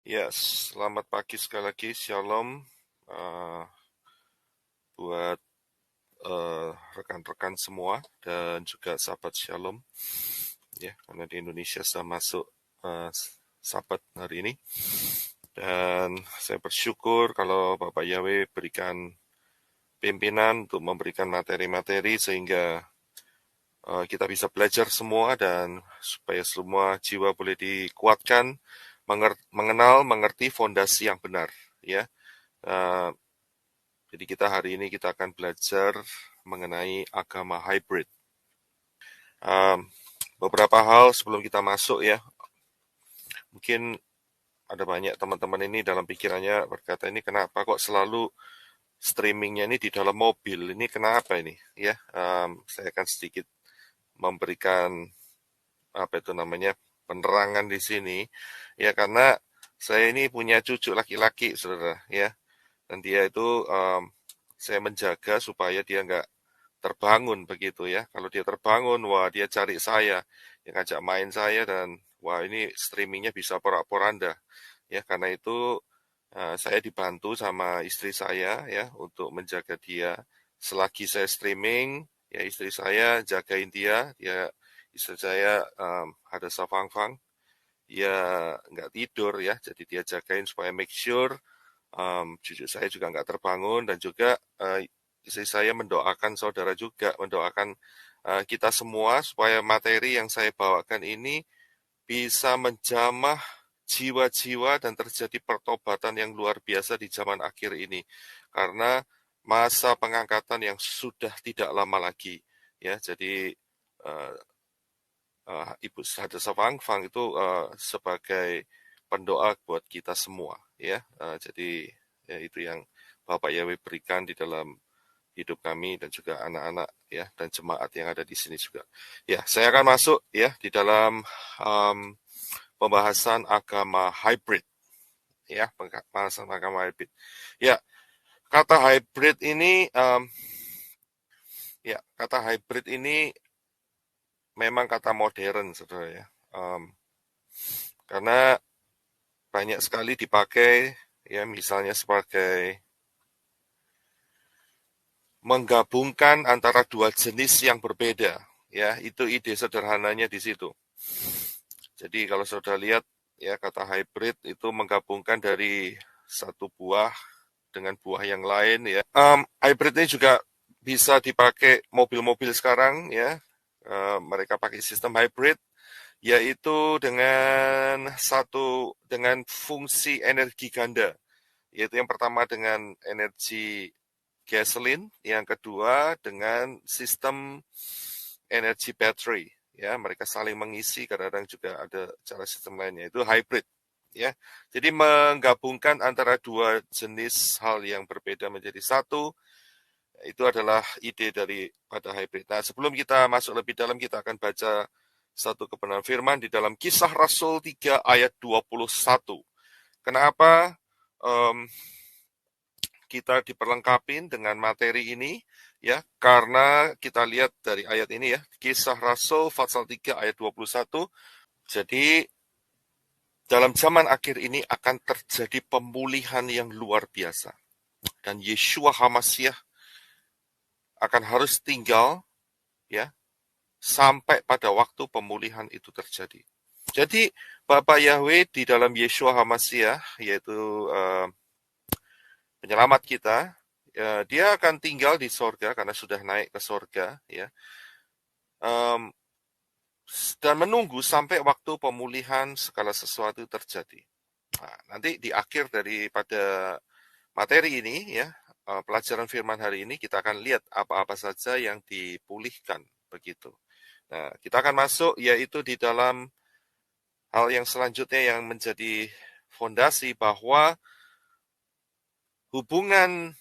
Ya, selamat pagi sekali lagi, Shalom uh, buat rekan-rekan semua dan juga sahabat Shalom. Ya, karena di Indonesia sudah masuk Sabat hari ini. Dan saya bersyukur kalau Bapak Yahweh berikan pimpinan untuk memberikan materi-materi sehingga kita bisa belajar semua dan supaya semua jiwa boleh dikuatkan, mengenal, mengerti fondasi yang benar. Ya, jadi hari ini kita akan belajar mengenai agama hybrid. Beberapa hal sebelum kita masuk ya, mungkin ada banyak teman-teman ini dalam pikirannya berkata ini kenapa kok selalu streamingnya ini di dalam mobil, ini kenapa ini ya? Saya akan sedikit memberikan apa itu namanya penerangan di sini ya, karena saya ini punya cucu laki-laki saudara ya, dan dia itu saya menjaga supaya dia nggak terbangun begitu ya. Kalau dia terbangun, wah dia cari saya, yang ngajak main saya, dan wah ini streamingnya bisa porak-poranda ya. Karena itu saya dibantu sama istri saya ya untuk menjaga dia. Selagi saya streaming, ya istri saya jagain dia. Istri saya ada safang-fang, dia nggak tidur ya, jadi dia jagain supaya make sure cucu saya juga nggak terbangun, dan juga istri saya mendoakan saudara juga, mendoakan kita semua supaya materi yang saya bawakan ini bisa menjamah jiwa-jiwa dan terjadi pertobatan yang luar biasa di zaman akhir ini. Karena masa pengangkatan yang sudah tidak lama lagi. Ya, jadi uh, Ibu Sadasa Fang Fang itu sebagai pendoa buat kita semua ya. Jadi ya itu yang Bapak Yahweh berikan di dalam hidup kami dan juga anak-anak ya, dan jemaat yang ada di sini juga. Ya, saya akan masuk ya di dalam pembahasan agama hybrid ya, pembahasan agama hybrid. Ya, kata hybrid ini kata hybrid ini memang kata modern saudara ya. Karena banyak sekali dipakai ya, misalnya sebagai menggabungkan antara dua jenis yang berbeda ya, itu ide sederhananya di situ. Jadi kalau saudara lihat ya, kata hybrid itu menggabungkan dari satu buah dengan buah yang lain ya. Hybrid ini juga bisa dipakai mobil-mobil sekarang ya. Mereka pakai sistem hybrid, yaitu dengan fungsi energi ganda, yaitu yang pertama dengan energi gasoline, yang kedua dengan sistem energi baterai ya, mereka saling mengisi, kadang-kadang juga ada cara sistem lainnya, itu hybrid ya. Jadi menggabungkan antara dua jenis hal yang berbeda menjadi satu, itu adalah ide daripada hybrid. Nah, sebelum kita masuk lebih dalam, kita akan baca satu kebenaran firman di dalam Kisah Rasul 3 ayat 21. Kenapa kita diperlengkapi dengan materi ini ya? Karena kita lihat dari ayat ini ya, Kisah Rasul pasal 3 ayat 21. Jadi dalam zaman akhir ini akan terjadi pemulihan yang luar biasa, dan Yeshua HaMasyiah akan harus tinggal ya sampai pada waktu pemulihan itu terjadi. Jadi Bapa Yahweh di dalam Yeshua HaMasyiah, yaitu penyelamat kita, ya, dia akan tinggal di sorga karena sudah naik ke sorga ya, dan menunggu sampai waktu pemulihan segala sesuatu terjadi. Nah, nanti di akhir daripada materi ini ya, pelajaran firman hari ini, kita akan lihat apa-apa saja yang dipulihkan begitu. Nah, kita akan masuk yaitu di dalam hal yang selanjutnya yang menjadi fondasi bahwa hubungan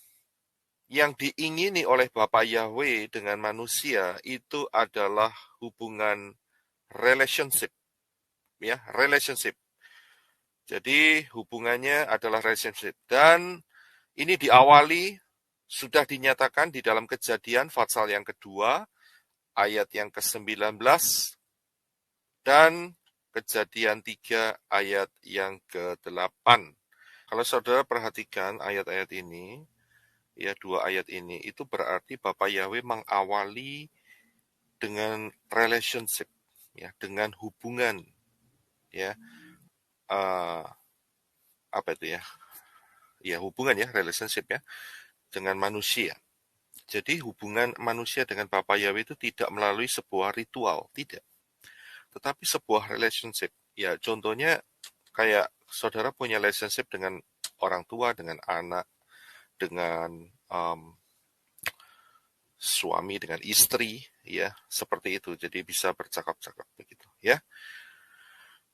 yang diingini oleh Bapa Yahweh dengan manusia itu adalah hubungan relationship ya, relationship. Jadi hubungannya adalah relationship, dan ini diawali sudah dinyatakan di dalam Kejadian pasal yang kedua ayat yang ke-19 dan Kejadian 3 ayat yang ke-8. Kalau saudara perhatikan ayat-ayat ini, ya 2 ayat ini, itu berarti Bapa Yahweh mengawali dengan relationship, ya, dengan hubungan, ya, apa itu ya? Ya hubungan ya, relationship ya, dengan manusia. Jadi hubungan manusia dengan Bapa Yahweh itu tidak melalui sebuah ritual, tidak. Tetapi sebuah relationship. Ya contohnya kayak saudara punya relationship dengan orang tua, dengan anak, dengan suami, dengan istri, ya seperti itu. Jadi bisa bercakap-cakap begitu, ya.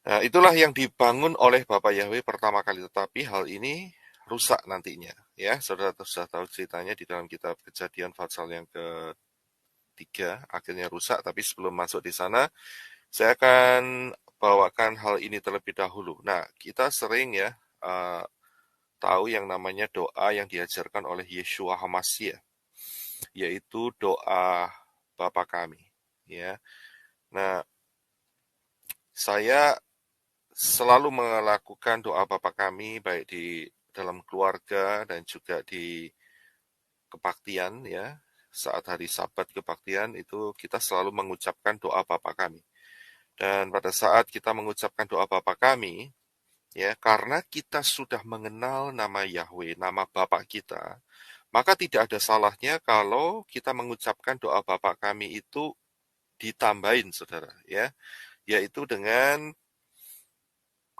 Nah, itulah yang dibangun oleh Bapak Yahweh pertama kali, tetapi hal ini rusak nantinya, ya. Saudara sudah tahu ceritanya di dalam kitab Kejadian pasal yang ketiga, akhirnya rusak. Tapi sebelum masuk di sana, saya akan bawakan hal ini terlebih dahulu. Nah, kita sering ya tahu yang namanya doa yang diajarkan oleh Yeshua HaMashiach, yaitu doa Bapa kami, ya. Nah, saya selalu melakukan doa Bapa kami baik di dalam keluarga dan juga di kebaktian, ya. Saat hari Sabat kebaktian itu kita selalu mengucapkan doa Bapa kami. Dan pada saat kita mengucapkan doa Bapa kami, ya, karena kita sudah mengenal nama Yahweh, nama Bapa kita, maka tidak ada salahnya kalau kita mengucapkan doa Bapa kami itu ditambahin, saudara, ya, yaitu dengan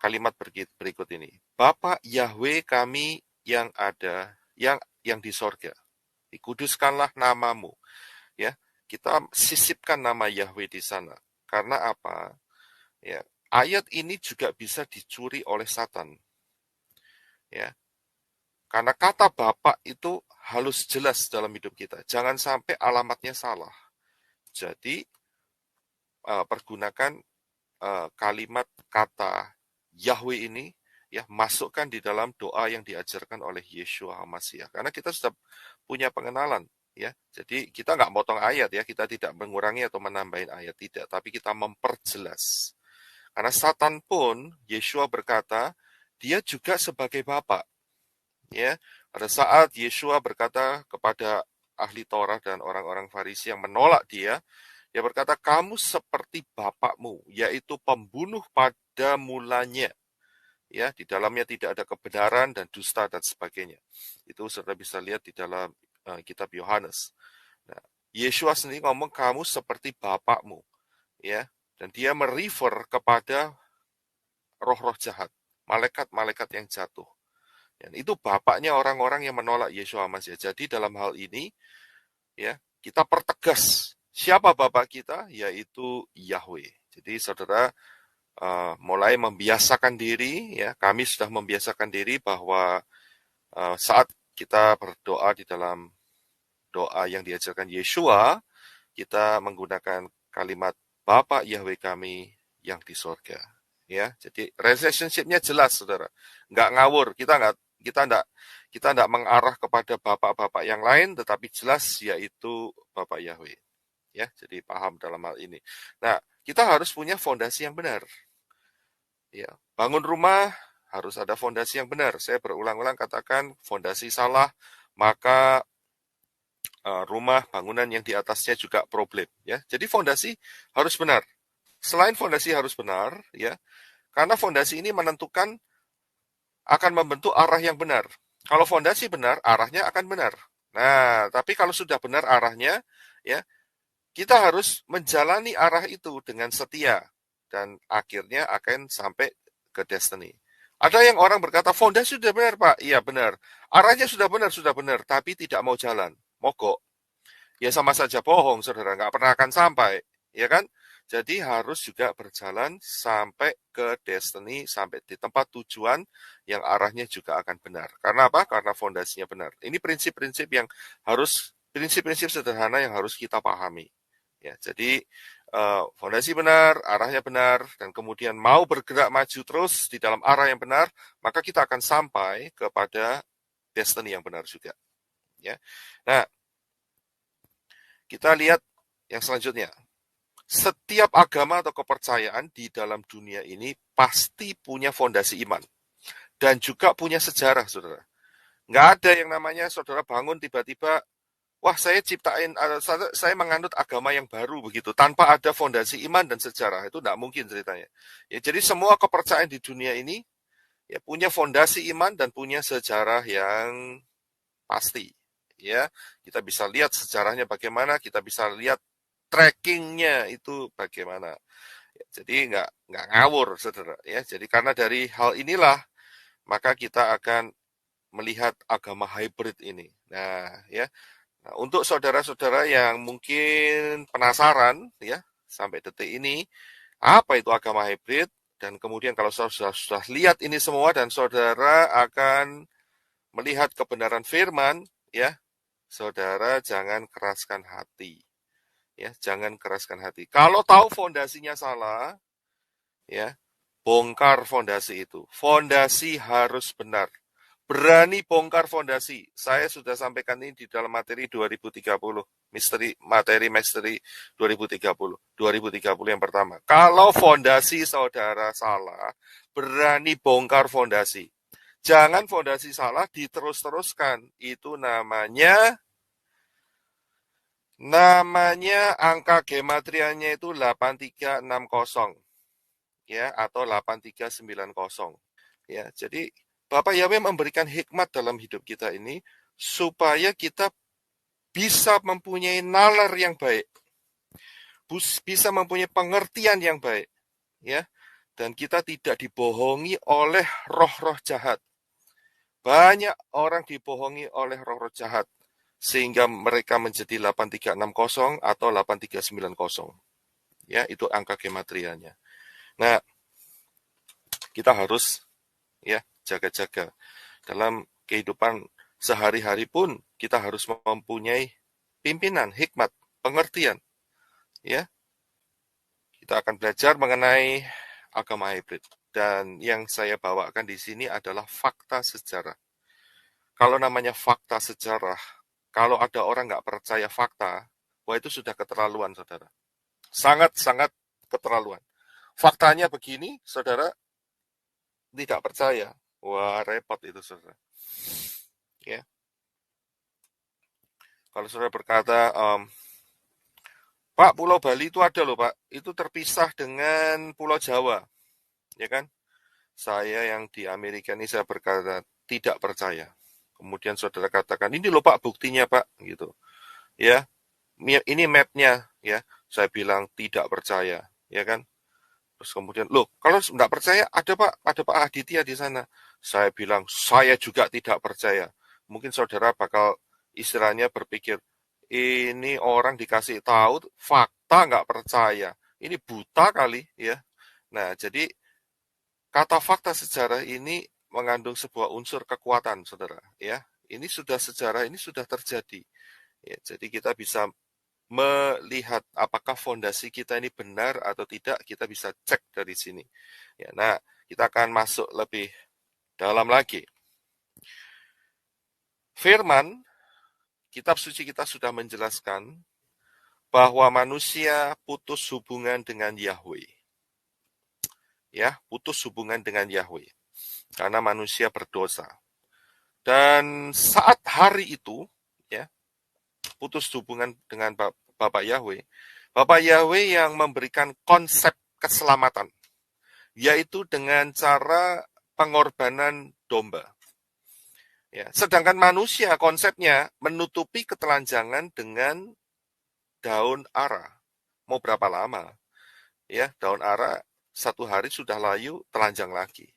kalimat berikut ini. Bapa Yahweh kami yang ada, yang di sorga, dikuduskanlah namamu, ya. Kita sisipkan nama Yahweh di sana. Karena apa? Ya, ayat ini juga bisa dicuri oleh Satan. Ya, karena kata Bapak itu halus jelas dalam hidup kita. Jangan sampai alamatnya salah. Jadi pergunakan kalimat kata Yahweh ini, ya, masukkan di dalam doa yang diajarkan oleh Yeshua HaMashiach. Karena kita sudah punya pengenalan, ya. Jadi kita nggak motong ayat, ya, kita tidak mengurangi atau menambahin ayat, tidak, tapi kita memperjelas. Karena Satan pun, Yeshua berkata, dia juga sebagai Bapa, ya. Pada saat Yeshua berkata kepada ahli Taurat dan orang-orang Farisi yang menolak dia, dia berkata, kamu seperti bapakmu, yaitu pembunuh pada mulanya. Ya, di dalamnya tidak ada kebenaran dan dusta dan sebagainya. Itu saudara bisa lihat di dalam kitab Yohanes. Nah, Yeshua sendiri ngomong kamu seperti bapakmu, ya. Dan dia merefer kepada roh-roh jahat, malaikat-malaikat yang jatuh. Dan itu bapaknya orang-orang yang menolak Yeshua Masih. Jadi dalam hal ini, ya, kita pertegas siapa bapak kita, yaitu Yahweh. Jadi saudara mulai membiasakan diri, ya, kami sudah membiasakan diri bahwa saat kita berdoa di dalam doa yang diajarkan Yeshua, kita menggunakan kalimat Bapa Yahweh kami yang di sorga. Ya, jadi relationship-nya jelas, saudara. Nggak ngawur, kita nggak mengarah kepada bapak-bapak yang lain, tetapi jelas yaitu Bapak Yahweh. Ya, jadi paham dalam hal ini. Nah, kita harus punya fondasi yang benar. Ya, bangun rumah harus ada fondasi yang benar. Saya berulang-ulang katakan fondasi salah, maka rumah bangunan yang di atasnya juga problem, ya. Jadi fondasi harus benar. Selain fondasi harus benar, ya, karena fondasi ini menentukan akan membentuk arah yang benar. Kalau fondasi benar, arahnya akan benar. Nah, tapi kalau sudah benar arahnya, ya, kita harus menjalani arah itu dengan setia dan akhirnya akan sampai ke destiny. Ada yang orang berkata, fondasi sudah benar, Pak. Iya, benar. Arahnya sudah benar, tapi tidak mau jalan. Mogok. Ya sama saja bohong, saudara. Nggak pernah akan sampai. Ya kan? Jadi harus juga berjalan sampai ke destiny, sampai di tempat tujuan yang arahnya juga akan benar. Karena apa? Karena fondasinya benar. Ini prinsip-prinsip sederhana yang harus kita pahami. Ya, jadi fondasi benar, arahnya benar, dan kemudian mau bergerak maju terus di dalam arah yang benar, maka kita akan sampai kepada destiny yang benar juga. Ya, nah kita lihat yang selanjutnya. setiap agama atau kepercayaan di dalam dunia ini pasti punya fondasi iman. Dan juga punya sejarah, saudara. Nggak ada yang namanya saudara bangun tiba-tiba, wah saya ciptain, saya menganut agama yang baru begitu, tanpa ada fondasi iman dan sejarah. Itu nggak mungkin ceritanya. Ya, jadi semua kepercayaan di dunia ini ya punya fondasi iman dan punya sejarah yang pasti. Ya, kita bisa lihat sejarahnya bagaimana, kita bisa lihat trackingnya itu bagaimana. Ya, jadi nggak ngawur, saudara. Ya, jadi karena dari hal inilah maka kita akan melihat agama hybrid ini. Nah, ya. Nah, untuk saudara-saudara yang mungkin penasaran ya sampai detik ini apa itu agama hybrid dan kemudian kalau saudara sudah lihat ini semua dan saudara akan melihat kebenaran firman ya, saudara jangan keraskan hati. Ya, jangan keraskan hati. Kalau tahu fondasinya salah, ya, bongkar fondasi itu. Fondasi harus benar. Berani bongkar fondasi. Saya sudah sampaikan ini di dalam materi 2030. Materi 2030. 2030 yang pertama. Kalau fondasi saudara salah, berani bongkar fondasi. Jangan fondasi salah diterus-teruskan. Itu namanya angka gematrianya itu 8360 ya atau 8390 ya. Jadi Bapak Yahweh memberikan hikmat dalam hidup kita ini supaya kita bisa mempunyai nalar yang baik, bisa mempunyai pengertian yang baik, ya, dan kita tidak dibohongi oleh roh-roh jahat. Banyak orang dibohongi oleh roh-roh jahat sehingga mereka menjadi 8360 atau 8390. Ya, itu angka gematrianya. Nah, kita harus ya jaga-jaga dalam kehidupan sehari-hari pun kita harus mempunyai pimpinan, hikmat, pengertian. Ya, kita akan belajar mengenai agama hybrid dan yang saya bawakan di sini adalah fakta sejarah. Kalau namanya fakta sejarah, kalau ada orang nggak percaya fakta, wah itu sudah keterlaluan, saudara. Sangat-sangat keterlaluan. Faktanya begini, saudara tidak percaya. Wah, repot itu, saudara. Ya. Kalau saudara berkata, Pak, Pulau Bali itu ada loh, Pak. Itu terpisah dengan Pulau Jawa. Ya kan? Saya yang di Amerika ini saya berkata tidak percaya. Kemudian saudara katakan, ini loh Pak buktinya Pak. Gitu. Ya, ini mapnya. Ya, saya bilang tidak percaya. Ya kan? Terus kemudian, loh, kalau tidak percaya, ada Pak Aditya di sana. Saya bilang, saya juga tidak percaya. Mungkin saudara bakal istilahnya berpikir, ini orang dikasih tahu, fakta nggak percaya. Ini buta kali, ya. Nah, jadi kata fakta sejarah ini mengandung sebuah unsur kekuatan, saudara. Ya, ini sudah sejarah, ini sudah terjadi. Ya, jadi kita bisa melihat apakah fondasi kita ini benar atau tidak, kita bisa cek dari sini. Ya, nah, kita akan masuk lebih dalam lagi. Firman, kitab suci kita sudah menjelaskan bahwa manusia putus hubungan dengan Yahweh. Ya, putus hubungan dengan Yahweh. Karena manusia berdosa. Dan saat hari itu, ya, putus hubungan dengan Bapak Yahweh. Bapak Yahweh yang memberikan konsep keselamatan, yaitu dengan cara pengorbanan domba. Ya, sedangkan manusia konsepnya menutupi ketelanjangan dengan daun ara. Mau berapa lama? Ya, daun ara 1 hari sudah layu, telanjang lagi.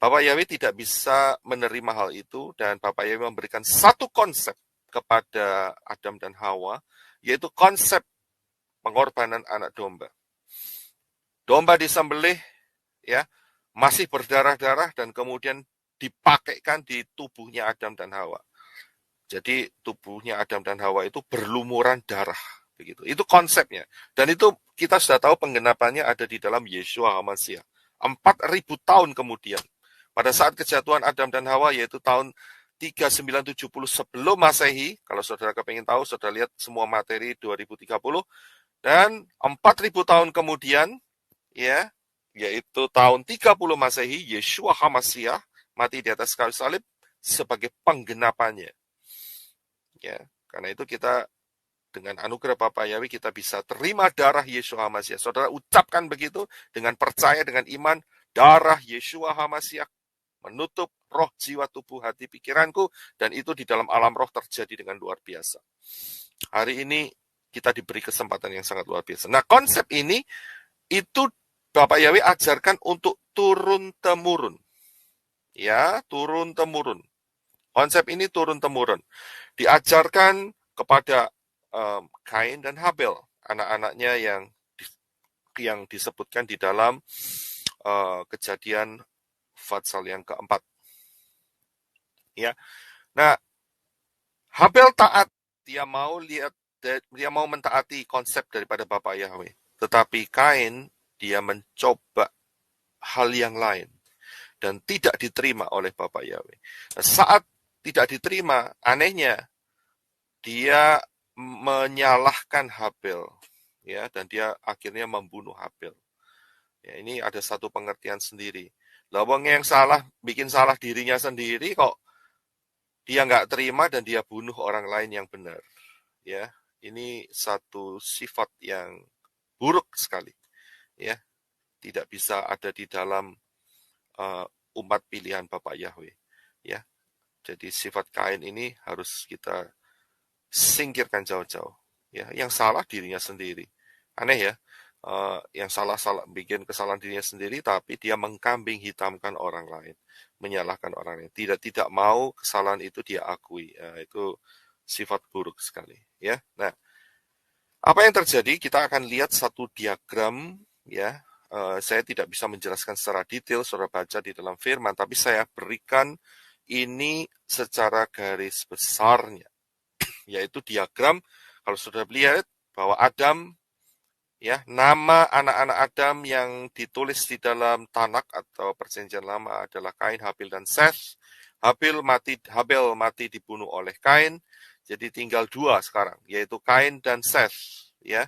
Bapak Yahweh tidak bisa menerima hal itu dan Bapak Yahweh memberikan satu konsep kepada Adam dan Hawa, yaitu konsep pengorbanan anak domba. Domba disembelih, ya, masih berdarah-darah dan kemudian dipakaikan di tubuhnya Adam dan Hawa. Jadi tubuhnya Adam dan Hawa itu berlumuran darah, begitu. Itu konsepnya. Dan itu kita sudah tahu penggenapannya ada di dalam Yeshua HaMashiach. 4.000 tahun kemudian. Pada saat kejatuhan Adam dan Hawa, yaitu tahun 3970 sebelum Masehi, kalau saudara kepingin tahu, saudara lihat semua materi 2030, Dan 4.000 tahun kemudian, ya, yaitu tahun 30 Masehi, Yeshua HaMashiach mati di atas kayu salib sebagai penggenapannya. Ya, karena itu kita dengan anugerah Bapa Yahweh kita bisa terima darah Yeshua HaMashiach. Saudara ucapkan begitu dengan percaya, dengan iman, darah Yeshua HaMashiach menutup roh, jiwa, tubuh, hati, pikiranku, dan itu di dalam alam roh terjadi dengan luar biasa. Hari ini kita diberi kesempatan yang sangat luar biasa. Nah, konsep ini itu Bapak Yahweh ajarkan untuk turun-temurun. Ya, turun-temurun. Konsep ini turun-temurun. Diajarkan kepada Kain dan Habel, anak-anaknya yang disebutkan di dalam Kejadian pasal yang keempat. Ya, nah Habel taat, dia mau mentaati konsep daripada Bapak Yahweh. Tetapi Kain dia mencoba hal yang lain dan tidak diterima oleh Bapak Yahweh. Nah, saat tidak diterima, anehnya dia menyalahkan Habel, ya, dan dia akhirnya membunuh Habel. Ya, ini ada satu pengertian sendiri. Lawang yang salah, bikin salah dirinya sendiri kok dia nggak terima dan dia bunuh orang lain yang benar. Ya, ini satu sifat yang buruk sekali. Ya, tidak bisa ada di dalam umat pilihan Bapak Yahweh. Ya, jadi sifat Kain ini harus kita singkirkan jauh-jauh. Ya, yang salah dirinya sendiri. Aneh ya, yang salah bikin kesalahan dirinya sendiri, tapi dia mengkambing hitamkan orang lain, menyalahkan orang lain. Tidak mau kesalahan itu dia akui. Ya, itu sifat buruk sekali. Ya, nah, apa yang terjadi? Kita akan lihat satu diagram. Ya, saya tidak bisa menjelaskan secara detail, saudara baca di dalam firman, tapi saya berikan ini secara garis besarnya. Yaitu diagram, kalau sudah lihat bahwa Adam, ya, nama anak-anak Adam yang ditulis di dalam Tanak atau Perjanjian Lama adalah Kain, Habil, dan Seth. Habel mati dibunuh oleh Kain, jadi tinggal dua sekarang, yaitu Kain dan Seth. Ya,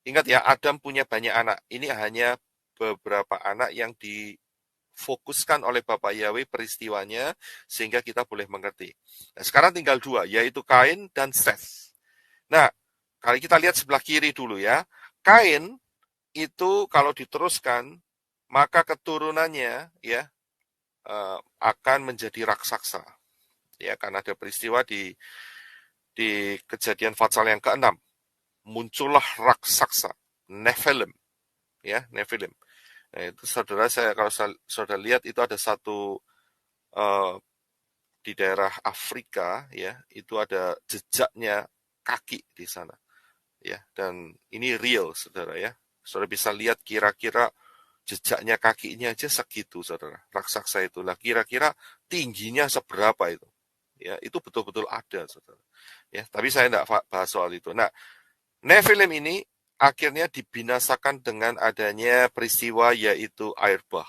ingat ya, Adam punya banyak anak. Ini hanya beberapa anak yang difokuskan oleh Bapak Yahweh peristiwanya, sehingga kita boleh mengerti. Nah, sekarang tinggal dua, yaitu Kain dan Seth. Nah, kalau kita lihat sebelah kiri dulu ya, Kain itu kalau diteruskan, maka keturunannya ya akan menjadi raksasa. Ya, karena ada peristiwa di Kejadian pasal yang ke-6, muncullah raksasa Nephilim, ya, Nephilim. Nah, itu kalau saudara lihat itu ada satu di daerah Afrika, ya, itu ada jejaknya kaki di sana. Ya, dan ini real, saudara ya. Saudara bisa lihat kira-kira jejaknya kakinya aja segitu, saudara. Raksasa itulah kira-kira tingginya seberapa itu. Ya, itu betul-betul ada, saudara. Ya, tapi saya tidak bahas soal itu. Nah, Nephilim ini akhirnya dibinasakan dengan adanya peristiwa yaitu air bah.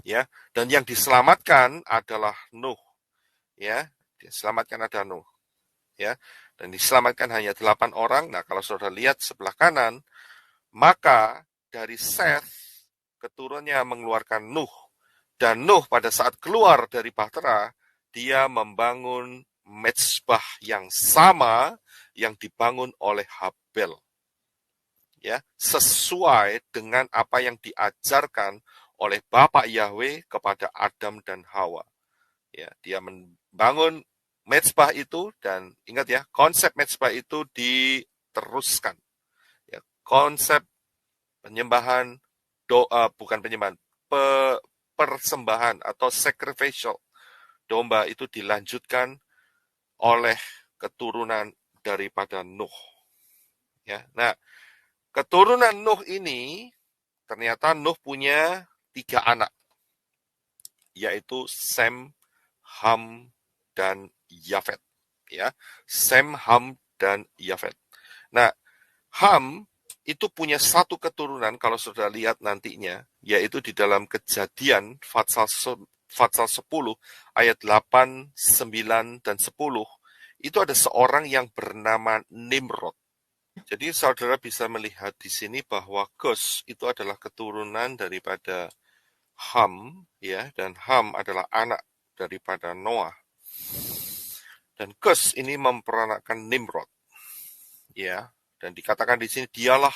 Ya, dan yang diselamatkan adalah Nuh. Ya, diselamatkan ada Nuh. Ya, dan diselamatkan hanya 8 orang. Nah, kalau saudara lihat sebelah kanan, maka dari Seth keturunannya mengeluarkan Nuh, dan Nuh pada saat keluar dari bahtera, dia membangun mezbah yang sama yang dibangun oleh Habel. Ya, sesuai dengan apa yang diajarkan oleh Bapak Yahweh kepada Adam dan Hawa. Ya, dia membangun mezbah itu, dan ingat ya, konsep mezbah itu diteruskan. Ya, konsep penyembahan bukan penyembahan, persembahan atau sacrificial domba itu dilanjutkan oleh keturunan daripada Nuh. Ya, nah, keturunan Nuh ini ternyata Nuh punya 3 anak, yaitu Sem, Ham, dan Yafet. Ya, Sem, Ham, dan Yafet. Nah, Ham itu punya satu keturunan, kalau sudah lihat nantinya, yaitu di dalam Kejadian pasal 10 ayat 8, 9, dan 10, itu ada seorang yang bernama Nimrod. Jadi saudara bisa melihat di sini bahwa Kus itu adalah keturunan daripada Ham, ya, dan Ham adalah anak daripada Noah. Dan Kus ini memperanakkan Nimrod, ya, dan dikatakan di sini dialah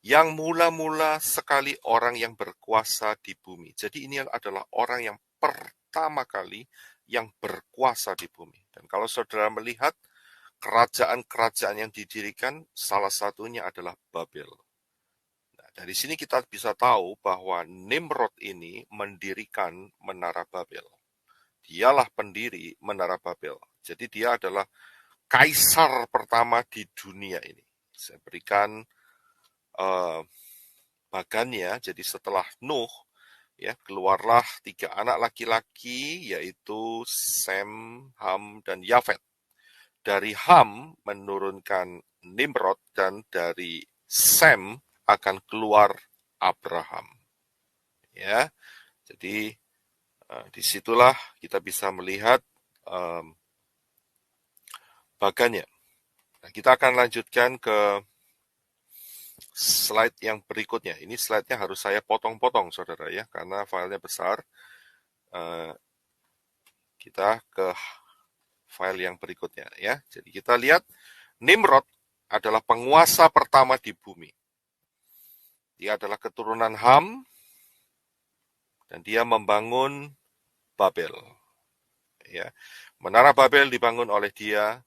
yang mula-mula sekali orang yang berkuasa di bumi. Jadi ini adalah orang yang pertama kali yang berkuasa di bumi. Dan kalau saudara melihat kerajaan-kerajaan yang didirikan, salah satunya adalah Babel. Nah, dari sini kita bisa tahu bahwa Nimrod ini mendirikan Menara Babel. Dialah pendiri Menara Babel. Jadi dia adalah kaisar pertama di dunia ini. Saya berikan bagannya. Jadi setelah Nuh, ya, keluarlah 3 anak laki-laki, yaitu Sem, Ham, dan Yafet. Dari Ham menurunkan Nimrod, dan dari Sem akan keluar Abraham. Ya, jadi disitulah kita bisa melihat bagannya. Nah, kita akan lanjutkan ke slide yang berikutnya. Ini slide-nya harus saya potong-potong, saudara, ya, karena filenya besar. Kita ke file yang berikutnya, ya. Jadi kita lihat Nimrod adalah penguasa pertama di bumi. Dia adalah keturunan Ham, dan dia membangun Babel. Ya, Menara Babel dibangun oleh dia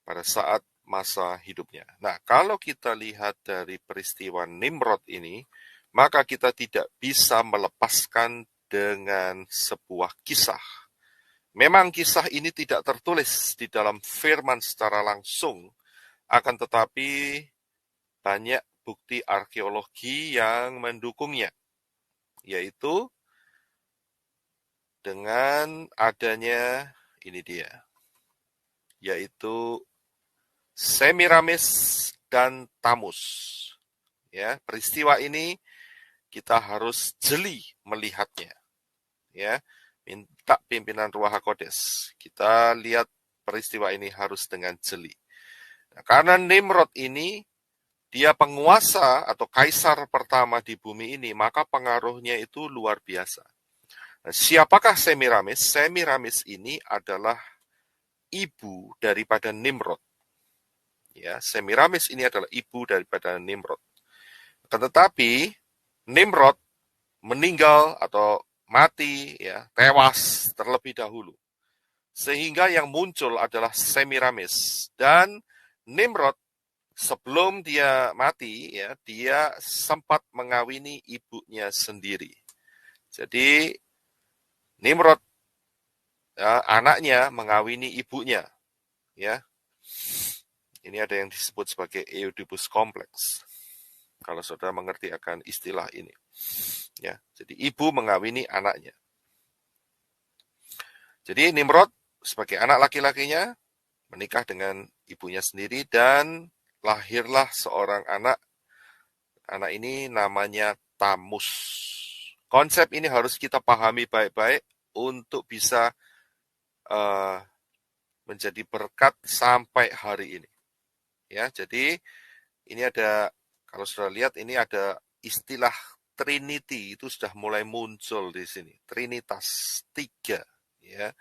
pada saat masa hidupnya. Nah, kalau kita lihat dari peristiwa Nimrod ini, maka kita tidak bisa melepaskan dengan sebuah kisah. Memang kisah ini tidak tertulis di dalam firman secara langsung, akan tetapi banyak bukti arkeologi yang mendukungnya, yaitu dengan adanya ini dia, yaitu Semiramis dan Tamus. Ya, peristiwa ini kita harus jeli melihatnya. Ya, minta pimpinan Ruach HaKodes. Kita lihat peristiwa ini harus dengan jeli. Nah, karena Nimrod ini dia penguasa atau kaisar pertama di bumi ini, maka pengaruhnya itu luar biasa. Nah, siapakah Semiramis? Semiramis ini adalah ibu daripada Nimrod. Ya, Semiramis ini adalah ibu daripada Nimrod. Tetapi Nimrod meninggal atau mati, ya, tewas terlebih dahulu. Sehingga yang muncul adalah Semiramis, dan Nimrod sebelum dia mati, ya, dia sempat mengawini ibunya sendiri. Jadi Nimrod, ya, anaknya mengawini ibunya, ya. Ini ada yang disebut sebagai Oedipus Complex. Kalau saudara mengerti akan istilah ini, ya. Jadi ibu mengawini anaknya. Jadi Nimrod sebagai anak laki-lakinya menikah dengan ibunya sendiri, dan lahirlah seorang anak. Anak ini namanya Tamus. Konsep ini harus kita pahami baik-baik untuk bisa menjadi berkat sampai hari ini. Ya, jadi ini ada, kalau sudah lihat ini ada istilah Trinity itu sudah mulai muncul di sini. Trinitas 3, ya.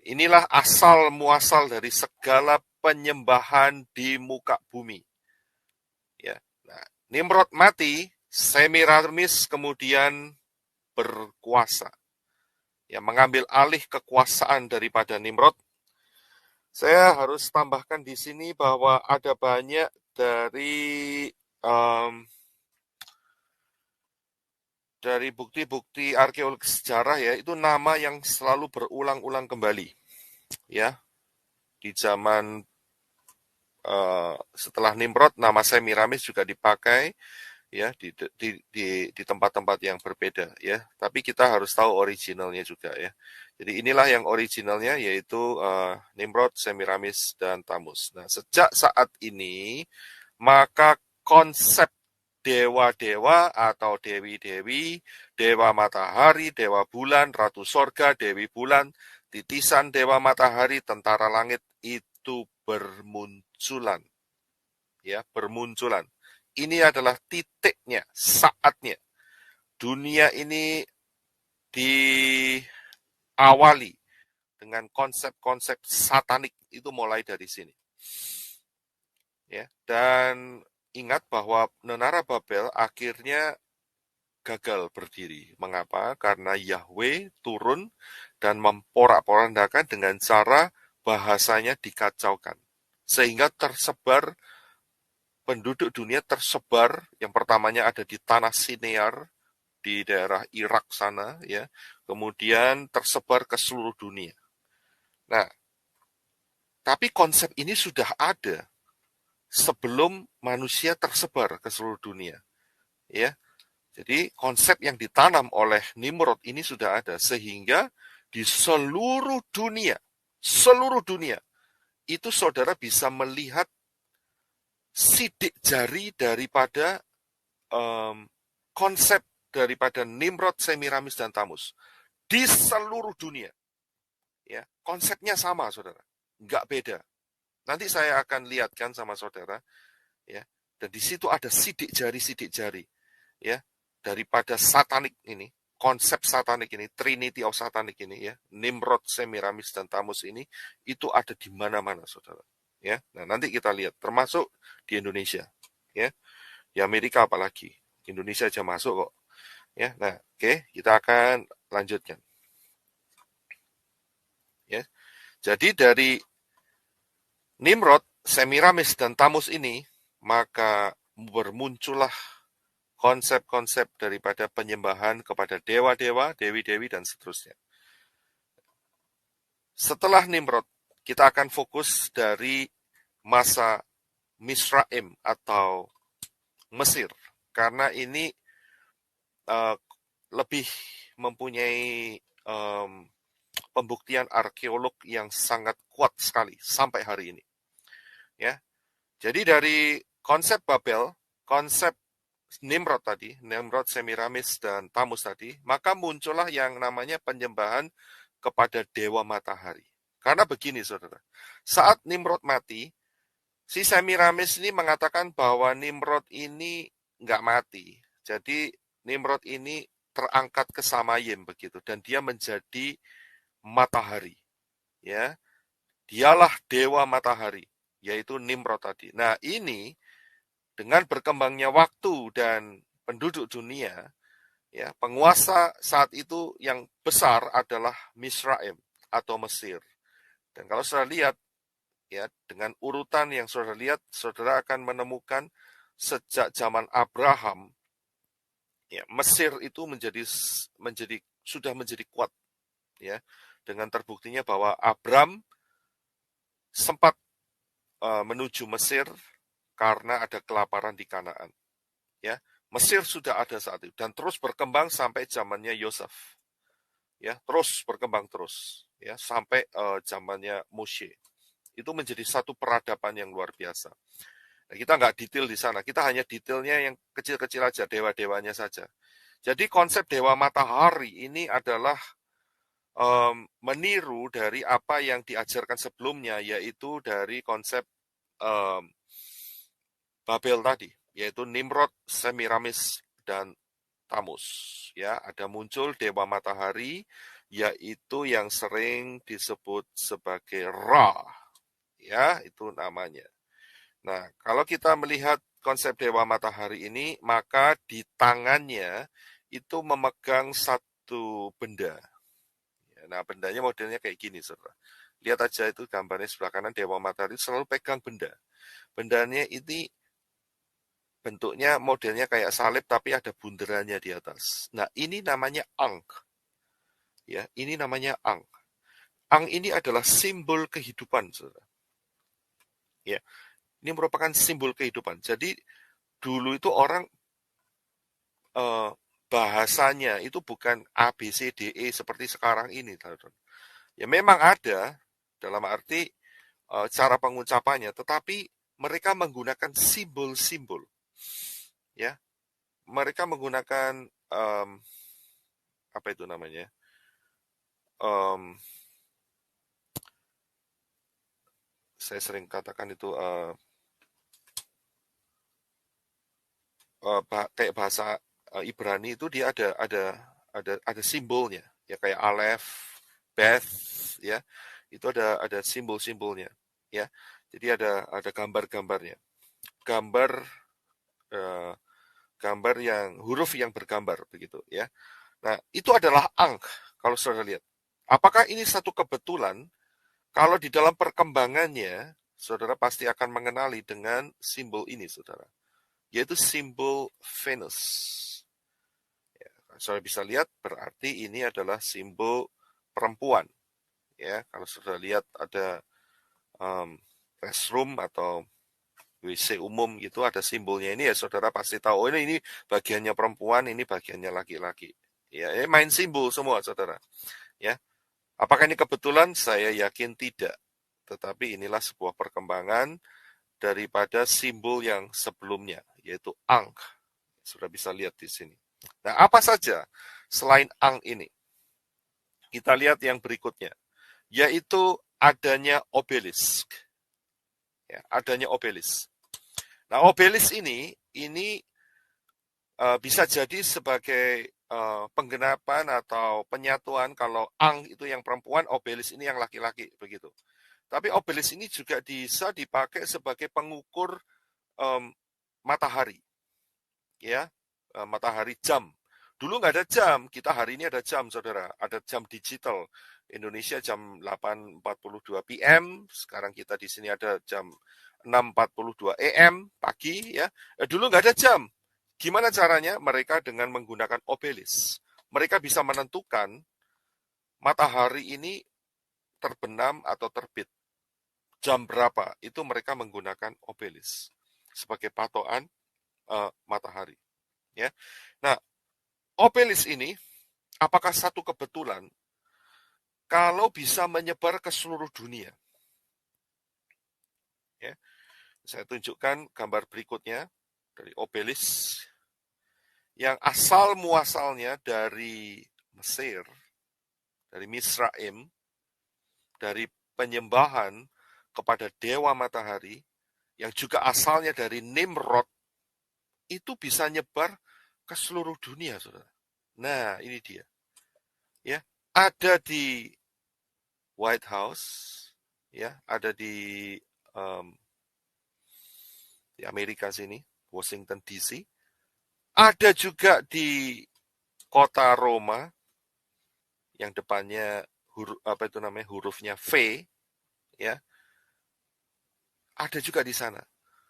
Inilah asal muasal dari segala penyembahan di muka bumi. Ya. Nah, Nimrod mati, Semiramis kemudian berkuasa. Ya, mengambil alih kekuasaan daripada Nimrod. Saya harus tambahkan di sini bahwa ada banyak dari bukti-bukti arkeologi sejarah, ya, itu nama yang selalu berulang-ulang kembali, ya. Di zaman setelah Nimrod, nama Semiramis juga dipakai, ya, di tempat-tempat yang berbeda, ya. Tapi kita harus tahu originalnya juga, ya. Jadi inilah yang originalnya, yaitu Nimrod, Semiramis, dan Tamus. Nah, sejak saat ini maka konsep dewa-dewa atau dewi-dewi, dewa matahari, dewa bulan, ratu sorga, dewi bulan, titisan dewa matahari, tentara langit itu bermunculan. ya, bermunculan. Ini adalah titiknya, saatnya. Dunia ini diawali dengan konsep-konsep satanik, itu mulai dari sini. Ya, dan ingat bahwa Menara Babel akhirnya gagal berdiri. Mengapa? Karena Yahweh turun dan memporak-porandakan dengan cara bahasanya dikacaukan. Sehingga tersebar, penduduk dunia tersebar, yang pertamanya ada di tanah Sinear, di daerah Irak sana, ya, kemudian tersebar ke seluruh dunia. Nah, tapi konsep ini sudah ada sebelum manusia tersebar ke seluruh dunia, ya. Jadi konsep yang ditanam oleh Nimrod ini sudah ada, sehingga di seluruh dunia, itu saudara bisa melihat sidik jari daripada konsep daripada Nimrod, Semiramis, dan Tamus. Di seluruh dunia. Ya, konsepnya sama, saudara. Nggak beda. Nanti saya akan lihatkan sama saudara, ya. Dan di situ ada sidik jari, ya, daripada satanik ini, konsep satanik ini, Trinity of Satanik ini, ya, Nimrod, Semiramis, dan Tamus ini, itu ada di mana-mana, saudara. Ya, nah nanti kita lihat, termasuk di Indonesia, ya, di Amerika apalagi, Indonesia aja masuk kok, ya. Nah, oke, kita akan lanjutkan, ya. Jadi dari Nimrod, Semiramis, dan Tamus ini, maka bermuncullah konsep-konsep daripada penyembahan kepada dewa-dewa, dewi-dewi, dan seterusnya. Setelah Nimrod, kita akan fokus dari masa Misraim atau Mesir, karena ini uh, lebih mempunyai pembuktian arkeolog yang sangat kuat sekali sampai hari ini. Ya, jadi dari konsep Babel, konsep Nimrod tadi, Nimrod, Semiramis, dan Tamus tadi, maka muncullah yang namanya penyembahan kepada Dewa Matahari. Karena begini, saudara, saat Nimrod mati, si Semiramis ini mengatakan bahwa Nimrod ini nggak mati. Jadi Nimrod ini terangkat ke Samayim begitu, dan dia menjadi matahari. Ya, dialah Dewa Matahari, yaitu Nimrod tadi. Nah, ini dengan berkembangnya waktu dan penduduk dunia, ya, penguasa saat itu yang besar adalah Misraim atau Mesir. Dan kalau saudara lihat, ya, dengan urutan yang saudara lihat, saudara akan menemukan sejak zaman Abraham, ya, Mesir itu sudah menjadi kuat, ya, dengan terbuktinya bahwa Abram sempat menuju Mesir karena ada kelaparan di Kanaan. Ya, Mesir sudah ada saat itu dan terus berkembang sampai zamannya Yosef. Ya, terus berkembang terus, ya, sampai zamannya Moshe. Itu menjadi satu peradaban yang luar biasa. Nah, kita nggak detail di sana, kita hanya detailnya yang kecil-kecil aja, dewa-dewanya saja. Jadi konsep dewa matahari ini adalah meniru dari apa yang diajarkan sebelumnya, yaitu dari konsep Babel tadi, yaitu Nimrod, Semiramis, dan Tamus. Ya, ada muncul dewa matahari, yaitu yang sering disebut sebagai Ra. Ya, itu namanya. Nah, kalau kita melihat konsep dewa matahari ini, maka di tangannya itu memegang satu benda. Nah, bendanya modelnya kayak gini, saudara. Lihat aja itu gambarnya sebelah kanan, dewa matahari selalu pegang benda. Bendanya ini bentuknya modelnya kayak salib, tapi ada bunderannya di atas. Nah, ini namanya Ankh. Ya, ini namanya Ankh. Ankh ini adalah simbol kehidupan, saudara. Ya, ini merupakan simbol kehidupan. Jadi dulu itu orang eh, bahasanya itu bukan A, B, C, D, E seperti sekarang ini. Ya memang ada dalam arti cara pengucapannya, tetapi mereka menggunakan simbol-simbol. Ya, mereka menggunakan apa itu namanya? Saya sering katakan itu kayak bahasa Ibrani itu dia ada simbolnya, ya kayak Aleph, Beth, ya itu ada simbol-simbolnya, ya. Jadi ada gambar-gambarnya, gambar eh, gambar yang huruf yang bergambar begitu, ya. Nah itu adalah ang kalau saudara lihat. Apakah ini satu kebetulan? Kalau di dalam perkembangannya, saudara pasti akan mengenali dengan simbol ini, saudara, yaitu simbol Venus. Ya, saudara bisa lihat, berarti ini adalah simbol perempuan. Ya, kalau saudara lihat ada restroom atau WC umum gitu, ada simbolnya ini ya, saudara pasti tahu. Oh ini bagiannya perempuan, ini bagiannya laki-laki. Ya, ini main simbol semua, saudara. Ya, apakah ini kebetulan? Saya yakin tidak. Tetapi inilah sebuah perkembangan daripada simbol yang sebelumnya, yaitu ang. Sudah bisa lihat di sini. Nah, apa saja selain ang ini? Kita lihat yang berikutnya, yaitu adanya obelisk. Ya, adanya obelisk. Nah, obelisk ini bisa jadi sebagai penggenapan atau penyatuan kalau ang itu yang perempuan, obelisk ini yang laki-laki, begitu. Tapi obelisk ini juga bisa dipakai sebagai pengukur matahari, ya, matahari jam. Dulu nggak ada jam, kita hari ini ada jam, saudara. Ada jam digital. Indonesia jam 8.42 PM, sekarang kita di sini ada jam 6.42 AM pagi, ya. Dulu nggak ada jam. Gimana caranya? Mereka dengan menggunakan obelisk. Mereka bisa menentukan matahari ini terbenam atau terbit. Jam berapa? Itu mereka menggunakan obelisk sebagai patokan matahari. Ya. Nah, obelisk ini apakah satu kebetulan kalau bisa menyebar ke seluruh dunia? Ya. Saya tunjukkan gambar berikutnya dari obelisk yang asal muasalnya dari Mesir, dari Misraim, dari penyembahan kepada dewa matahari, yang juga asalnya dari Nimrod, itu bisa nyebar ke seluruh dunia, saudara. Nah, ini dia. Ya, ada di White House, ya, ada di Amerika sini, Washington DC, ada juga di kota Roma, yang depannya hurufnya V, ya, ada juga di sana.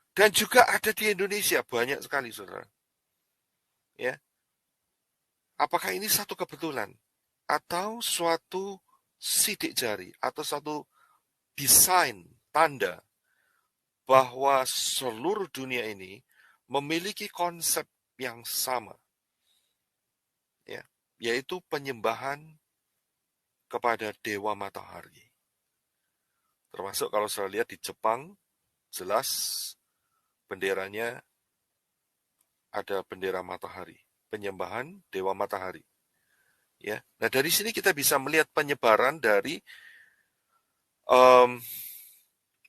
Dan juga ada di Indonesia, banyak sekali, saudara. Ya, apakah ini satu kebetulan atau suatu sidik jari atau suatu desain tanda bahwa seluruh dunia ini memiliki konsep yang sama, ya, yaitu penyembahan kepada dewa matahari. Termasuk kalau saya lihat di Jepang, jelas benderanya ada bendera matahari, penyembahan dewa matahari. Ya, nah dari sini kita bisa melihat penyebaran dari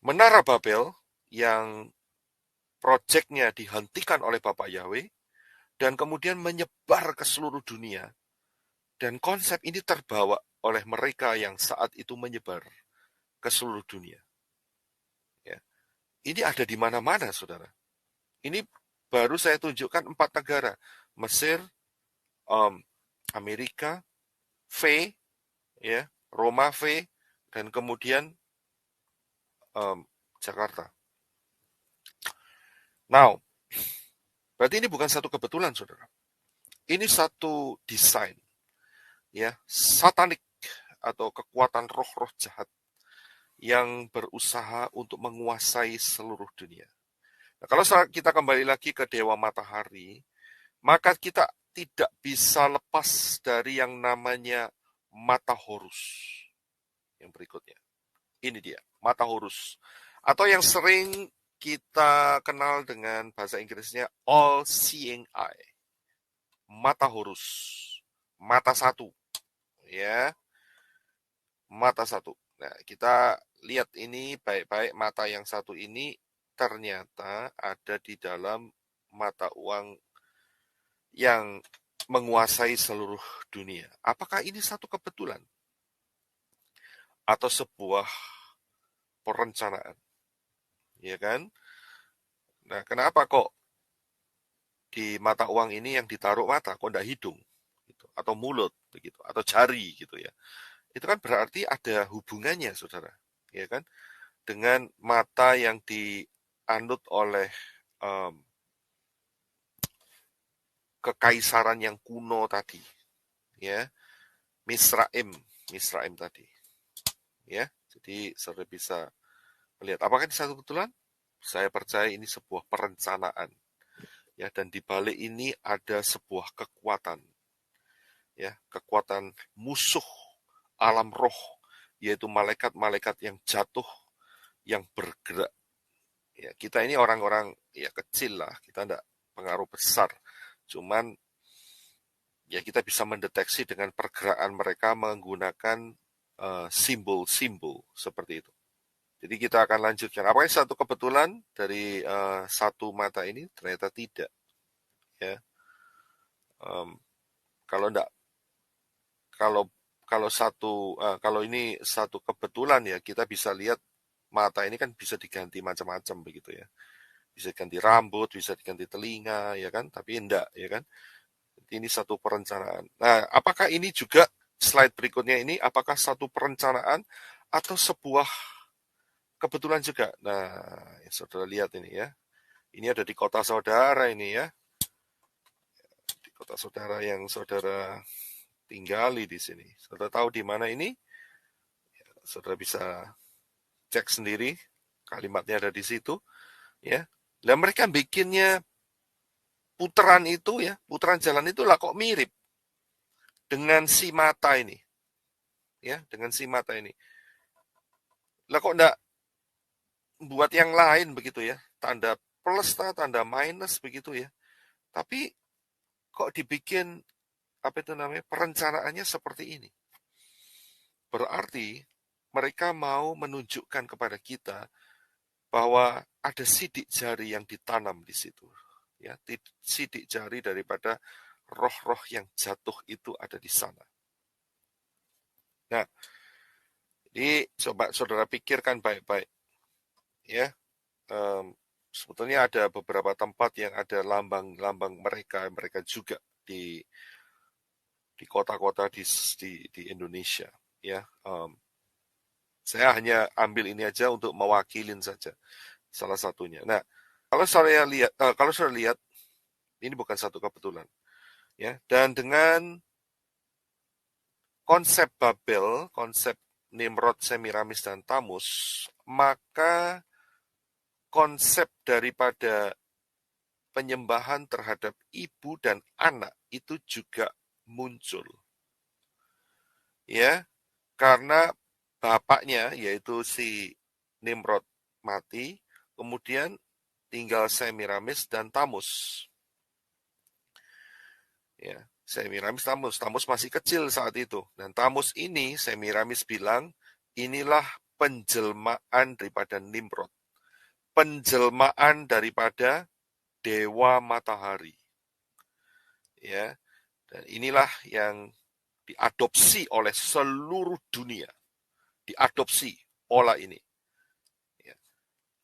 Menara Babel yang proyeknya dihentikan oleh Bapak Yahweh dan kemudian menyebar ke seluruh dunia. Dan konsep ini terbawa oleh mereka yang saat itu menyebar ke seluruh dunia. Ya. Ini ada di mana-mana, saudara. Ini baru saya tunjukkan 4 negara. Mesir, Amerika, V, ya, Roma V, dan kemudian Jakarta. Now, berarti ini bukan satu kebetulan, saudara. Ini satu desain, ya, satanik atau kekuatan roh-roh jahat yang berusaha untuk menguasai seluruh dunia. Nah, kalau kita kembali lagi ke dewa matahari, maka kita tidak bisa lepas dari yang namanya mata horus. Yang berikutnya, ini dia, mata horus. Atau yang sering kita kenal dengan bahasa Inggrisnya all-seeing eye. Mata horus, mata satu, ya, mata satu. Nah, kita lihat ini baik-baik, mata yang satu ini ternyata ada di dalam mata uang yang menguasai seluruh dunia. Apakah ini satu kebetulan atau sebuah perencanaan? Ya kan? Nah, kenapa kok di mata uang ini yang ditaruh mata, kok enggak hidung? Gitu. Atau mulut, begitu, atau jari, gitu ya. Itu kan berarti ada hubungannya, saudara. Ya kan? Dengan mata yang dianut oleh kekaisaran yang kuno tadi. Ya, Misraim, Misraim tadi. Ya, jadi saudara bisa melihat. Apakah ini satu kebetulan? Saya percaya ini sebuah perencanaan. Ya, dan di balik ini ada sebuah kekuatan. Ya, kekuatan musuh alam roh, yaitu malaikat-malaikat yang jatuh, yang bergerak. Ya, kita ini orang-orang ya kecil lah, kita enggak pengaruh besar. Cuman ya kita bisa mendeteksi dengan pergerakan mereka menggunakan simbol-simbol seperti itu. Jadi kita akan lanjutkan. Apakah satu kebetulan dari satu mata ini? Ternyata tidak. Ya, kalau enggak, kalau kalau ini satu kebetulan ya kita bisa lihat mata ini kan bisa diganti macam-macam begitu ya. Bisa diganti rambut, bisa diganti telinga, ya kan? Tapi enggak, ya kan? Ini satu perencanaan. Nah, apakah ini juga slide berikutnya ini apakah satu perencanaan atau sebuah kebetulan juga? Nah, ya, saudara lihat ini ya. Ini ada di kota saudara ini ya. Di kota saudara yang saudara tinggali di sini. Saudara tahu di mana ini? Saudara bisa cek sendiri. Kalimatnya ada di situ, ya. Dan mereka bikinnya putaran itu ya, putaran jalan itu lah kok mirip dengan si mata ini. Ya, dengan si mata ini. Lah kok enggak buat yang lain begitu ya, tanda plus, tanda minus begitu ya. Tapi kok dibikin apa itu namanya perencanaannya seperti ini. Berarti mereka mau menunjukkan kepada kita bahwa ada sidik jari yang ditanam di situ. Ya, sidik jari daripada roh-roh yang jatuh itu ada di sana. Nah, jadi coba saudara pikirkan baik-baik. Ya, sebetulnya ada beberapa tempat yang ada lambang-lambang mereka juga di kota-kota di Indonesia. Ya, saya hanya ambil ini aja untuk mewakilin saja salah satunya. Nah, kalau saya lihat ini bukan satu kebetulan, ya. Dan dengan konsep Babel, konsep Nimrod, Semiramis dan Tamus, maka konsep daripada penyembahan terhadap ibu dan anak itu juga muncul. Ya, karena bapaknya yaitu si Nimrod mati, kemudian tinggal Semiramis dan Tamus. Ya, Semiramis Tamus masih kecil saat itu. Dan Tamus ini Semiramis bilang, inilah penjelmaan daripada Nimrod. Penjelmaan daripada dewa matahari. Ya, dan inilah yang diadopsi oleh seluruh dunia. Diadopsi olah ini. Ya.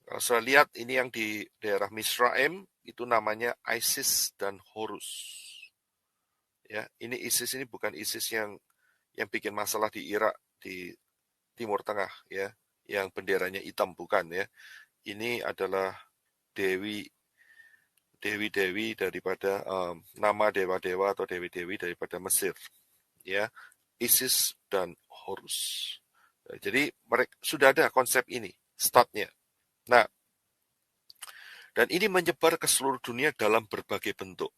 Kalau saya lihat ini yang di daerah Misraim, itu namanya Isis dan Horus. Ya, ini ISIS ini bukan ISIS yang bikin masalah di Irak, di Timur Tengah, ya, yang benderanya hitam, bukan ya. Ini adalah dewi-dewi daripada nama dewa-dewa atau dewi-dewi daripada Mesir, ya, Isis dan Horus. Jadi mereka sudah ada konsep ini, startnya. Nah, dan ini menyebar ke seluruh dunia dalam berbagai bentuk.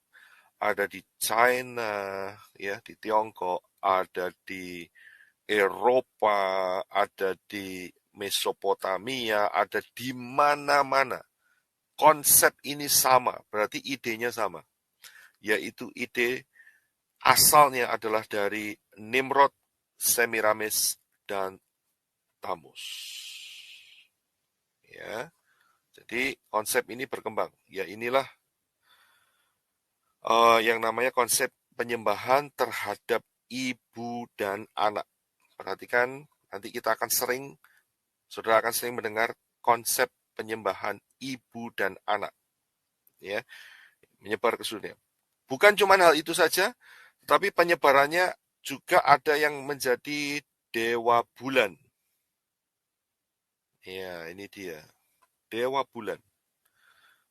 Ada di China, ya, di Tiongkok, ada di Eropa, ada di Mesopotamia, ada di mana-mana. Konsep ini sama, berarti idenya sama. Yaitu ide asalnya adalah dari Nimrod, Semiramis, dan Tamus. Ya, jadi konsep ini berkembang. Ya inilah yang namanya konsep penyembahan terhadap ibu dan anak. Perhatikan, nanti saudara akan sering mendengar konsep penyembahan ibu dan anak, ya, menyebar ke dunia. Bukan cuma hal itu saja, tetapi penyebarannya juga ada yang menjadi dewa bulan. Ya, ini dia, dewa bulan.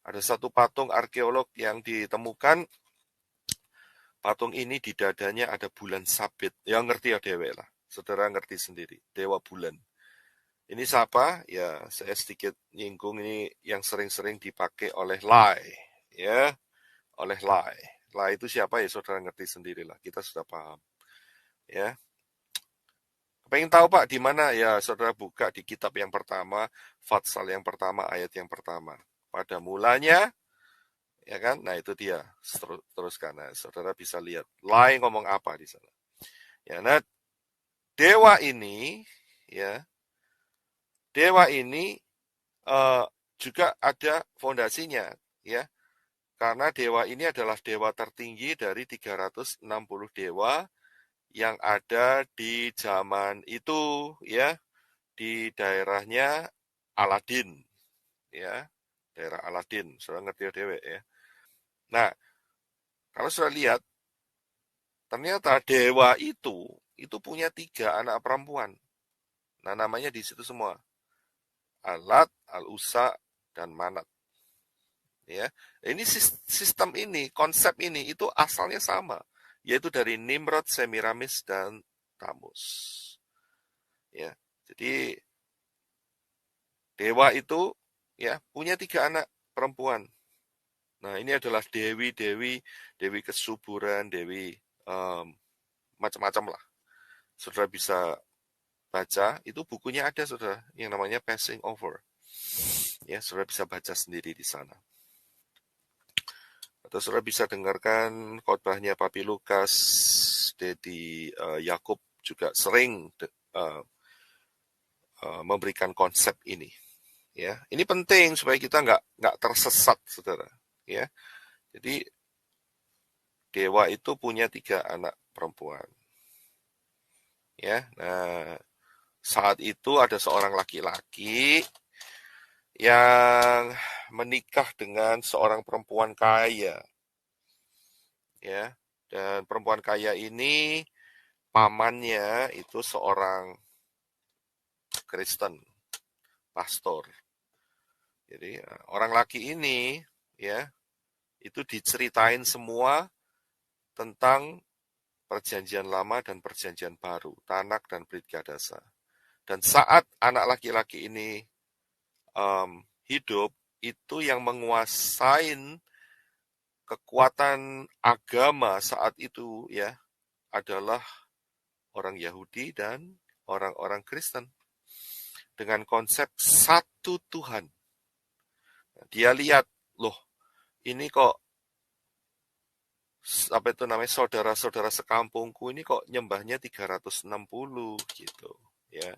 Ada satu patung arkeolog yang ditemukan, patung ini di dadanya ada bulan sabit. Yang ngerti ya dewe lah, saudara ngerti sendiri, dewa bulan. Ini siapa? Ya, saya sedikit nyinggung, ini yang sering-sering dipakai oleh Lai, ya, oleh Lai. Lai itu siapa ya, saudara ngerti sendirilah. Kita sudah paham, ya. Pengen tahu Pak di mana? Ya, saudara buka di kitab yang pertama, Fatsal yang pertama, ayat yang pertama. Pada mulanya, ya kan? Nah itu dia. Teruskan, nah, saudara bisa lihat. Lai ngomong apa di sana? Ya, nah dewa ini, ya, dewa ini uh, juga ada fondasinya, ya. Karena dewa ini adalah dewa tertinggi dari 360 dewa yang ada di zaman itu, ya, di daerahnya Aladin, ya, daerah Aladin, saudara ngerti ya dewe, ya. Nah, kalau sudah lihat, ternyata dewa itu punya 3 anak perempuan. Nah, namanya di situ semua, Alat, Al-Usa, dan Manat. Ya, ini sistem ini, konsep ini itu asalnya sama, yaitu dari Nimrod, Semiramis, dan Tamus. Ya, jadi dewa itu ya punya 3 anak perempuan. Nah, ini adalah dewi-dewi, dewi kesuburan, dewi macam-macam lah. Saudara bisa baca, itu bukunya ada saudara, yang namanya Passing Over. Ya, saudara bisa baca sendiri di sana. Atau saudara bisa dengarkan khotbahnya Papi Lukas, Dedi Yakub juga sering memberikan konsep ini. Ya, ini penting supaya kita nggak tersesat, saudara. Ya, jadi dewa itu punya 3 anak perempuan. Ya, nah saat itu ada seorang laki-laki yang menikah dengan seorang perempuan kaya, ya, dan perempuan kaya ini pamannya itu seorang Kristen, pastor. Jadi orang laki ini, ya, itu diceritain semua tentang perjanjian lama dan perjanjian baru, Tanak dan Brit Gadasa. Dan saat anak laki-laki ini hidup, itu yang menguasai kekuatan agama saat itu, ya, adalah orang Yahudi dan orang-orang Kristen dengan konsep satu Tuhan. Dia lihat, loh, ini kok apa itu namanya, saudara-saudara sekampungku ini kok nyembahnya 360 gitu, ya.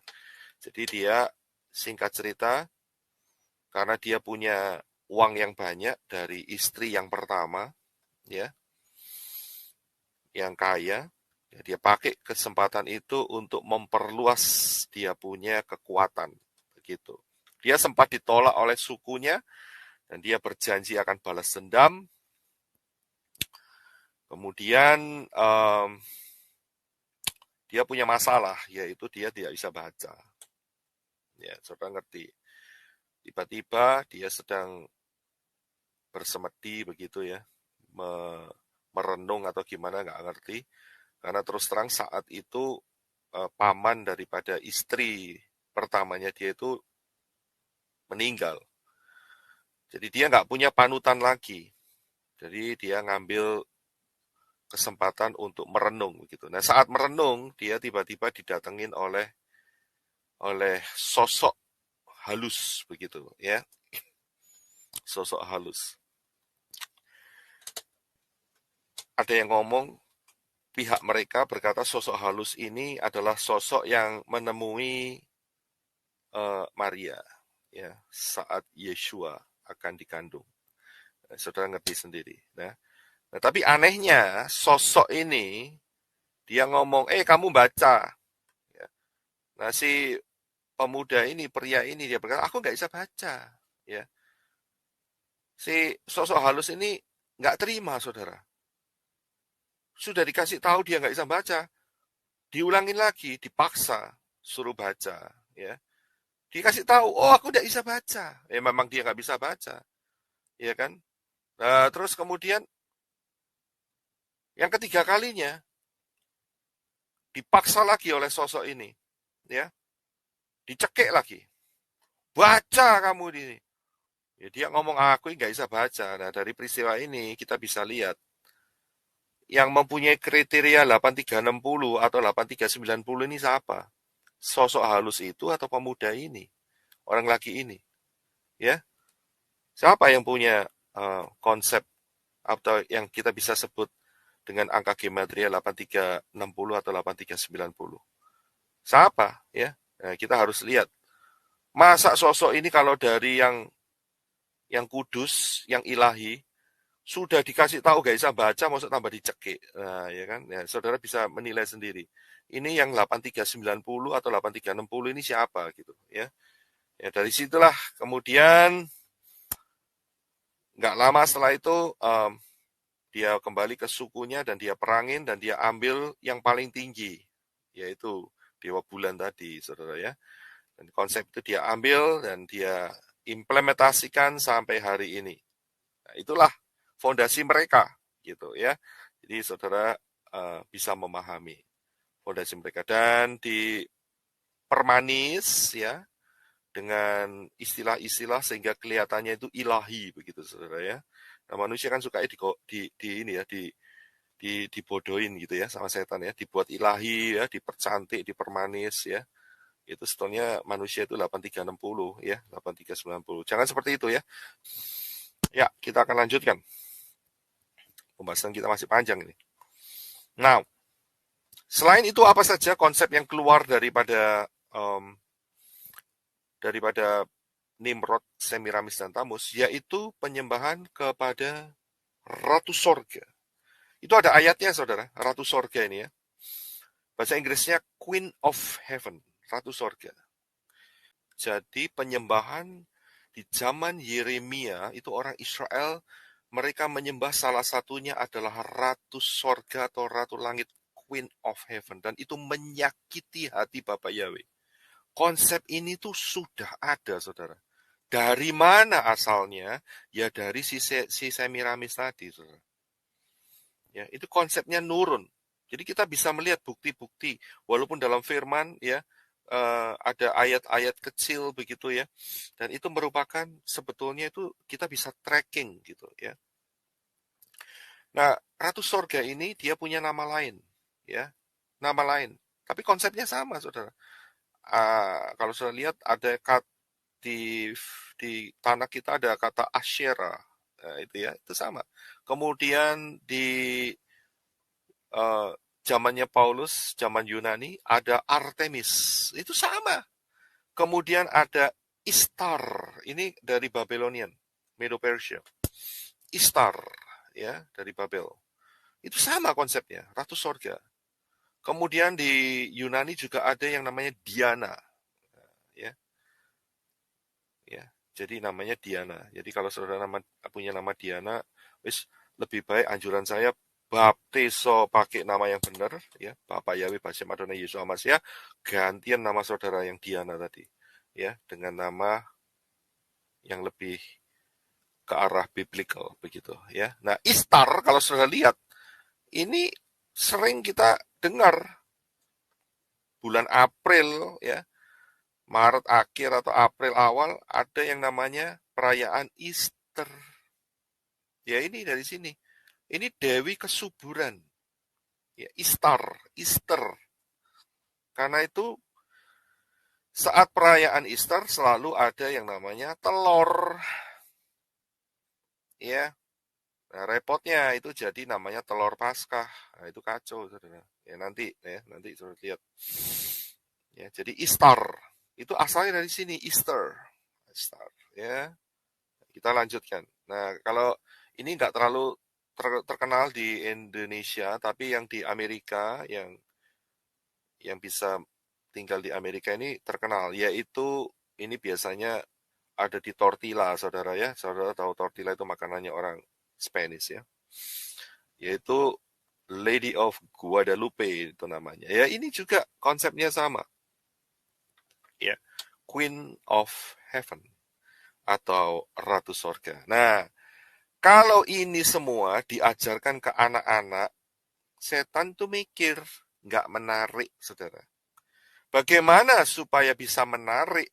Jadi dia, singkat cerita, karena dia punya uang yang banyak dari istri yang pertama, ya, yang kaya, ya, dia pakai kesempatan itu untuk memperluas dia punya kekuatan, begitu. Dia sempat ditolak oleh sukunya dan dia berjanji akan balas dendam. Kemudian dia punya masalah, yaitu dia tidak bisa baca. Ya, saudara ngerti. Tiba-tiba dia sedang bersemedi begitu, ya, merenung atau gimana, nggak ngerti. Karena terus terang saat itu paman daripada istri pertamanya dia itu meninggal. Jadi dia nggak punya panutan lagi. Jadi dia ngambil kesempatan untuk merenung begitu. Nah, saat merenung dia tiba-tiba didatengin oleh sosok halus begitu, ya. Sosok halus. Ada yang ngomong, pihak mereka berkata sosok halus ini adalah sosok yang menemui Maria, ya, saat Yeshua akan dikandung. Saudara ngerti sendiri. Nah, Nah, tapi anehnya sosok ini dia ngomong, kamu baca. Ya. Nah si pemuda ini, pria ini dia berkata, aku nggak bisa baca. Ya, si sosok halus ini nggak terima, saudara. Sudah dikasih tahu dia nggak bisa baca, diulangin lagi, dipaksa suruh baca. Ya, dikasih tahu, oh aku nggak bisa baca. Memang dia nggak bisa baca, ya kan? Nah, terus kemudian yang ketiga kalinya dipaksa lagi oleh sosok ini, ya, dicekik lagi. Baca kamu ini. Ya, dia ngomong aku nggak bisa baca. Nah dari peristiwa ini kita bisa lihat yang mempunyai kriteria 8360 atau 8390 ini siapa? Sosok halus itu atau pemuda ini? Orang laki ini, ya. Siapa yang punya konsep atau yang kita bisa sebut dengan angka gematria 8360 atau 8390? Siapa, ya? Nah, kita harus lihat. Masa sosok ini kalau dari yang kudus, yang ilahi, sudah dikasih tahu gak bisa baca, maksud tambah dicekik. Nah, ya kan? Ya, saudara bisa menilai sendiri. Ini yang 8390 atau 8360 ini siapa gitu, ya. Ya dari situlah kemudian nggak lama setelah itu dia kembali ke sukunya dan dia perangin dan dia ambil yang paling tinggi, yaitu Dewa Bulan tadi, saudara ya. Dan konsep itu dia ambil dan dia implementasikan sampai hari ini. Nah, itulah fondasi mereka, gitu ya. Jadi saudara bisa memahami fondasi mereka dan dipermanis ya dengan istilah-istilah sehingga kelihatannya itu ilahi begitu saudara ya. Nah, manusia kan suka di ini ya dibodohin gitu ya sama setan ya, dibuat ilahi ya, dipercantik, dipermanis ya. Itu sebetulnya manusia itu 8360 ya, 8390. Jangan seperti itu ya. Ya, kita akan lanjutkan. Pembahasan kita masih panjang ini. Nah, selain itu apa saja konsep yang keluar daripada Nimrod, Semiramis dan Tamus, yaitu penyembahan kepada Ratu Sorga. Itu ada ayatnya, saudara, Ratu Sorga ini ya. Bahasa Inggrisnya Queen of Heaven, Ratu Sorga. Jadi penyembahan di zaman Yeremia, itu orang Israel, mereka menyembah salah satunya adalah Ratu Sorga atau Ratu Langit, Queen of Heaven. Dan itu menyakiti hati Bapak Yahweh. Konsep ini tuh sudah ada, saudara. Dari mana asalnya? Ya dari si Semiramis tadi, saudara. Ya, itu konsepnya nurun. Jadi kita bisa melihat bukti-bukti, walaupun dalam firman ya ada ayat-ayat kecil begitu ya, dan itu merupakan sebetulnya itu kita bisa tracking gitu ya. Nah, Ratu Sorga ini dia punya nama lain, ya, nama lain. Tapi konsepnya sama, saudara. Kalau sudah lihat ada di di tanah kita ada kata Asyera, nah, itu ya, itu sama. Kemudian di eh, zamannya Paulus, zaman Yunani, ada Artemis, itu sama. Kemudian ada Istar, ini dari Babylonian, Medo-Persia. Istar, ya, dari Babel. Itu sama konsepnya, Ratu Sorga. Kemudian di Yunani juga ada yang namanya Diana, ya, ya. Jadi namanya Diana. Jadi kalau saudara punya nama Diana, wis lebih baik anjuran saya baptiso pakai nama yang benar, ya, Bapak Yahweh Basem Adonai Yesus Amasya, gantian nama saudara yang Diana tadi, ya, dengan nama yang lebih ke arah biblical begitu, ya. Nah, Istar kalau saudara lihat ini sering kita dengar bulan April, ya, Maret akhir atau April awal ada yang namanya perayaan Easter. Ya ini dari sini. Ini Dewi Kesuburan. Ya, Istar, Easter. Karena itu saat perayaan Easter selalu ada yang namanya telur. Ya. Nah, repotnya itu jadi namanya telur Paskah. Nah, itu kacau, saudara. Ya nanti saudara lihat. Ya, jadi Istar itu asalnya dari sini Easter. Easter, ya. Kita lanjutkan. Nah, kalau ini nggak terlalu terkenal di Indonesia, tapi yang di Amerika, yang bisa tinggal di Amerika ini terkenal, yaitu ini biasanya ada di tortilla, saudara ya. Saudara tahu tortilla itu makanannya orang Spanish ya. Yaitu Lady of Guadalupe itu namanya. Ya, ini juga konsepnya sama. Ya, Queen of Heaven atau Ratu Sorga. Nah, kalau ini semua diajarkan ke anak-anak, setan tuh mikir, nggak menarik, saudara. Bagaimana supaya bisa menarik,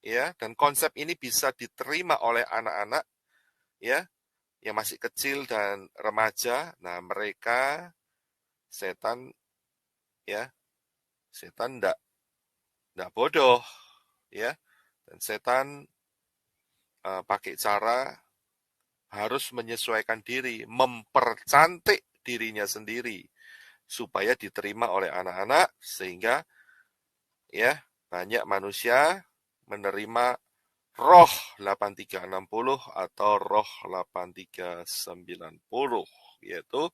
ya, dan konsep ini bisa diterima oleh anak-anak, ya, yang masih kecil dan remaja. Nah, mereka setan, ya, setan ndak bodoh, ya, dan setan pakai cara harus menyesuaikan diri, mempercantik dirinya sendiri supaya diterima oleh anak-anak sehingga ya banyak manusia menerima roh 8360 atau roh 8390, yaitu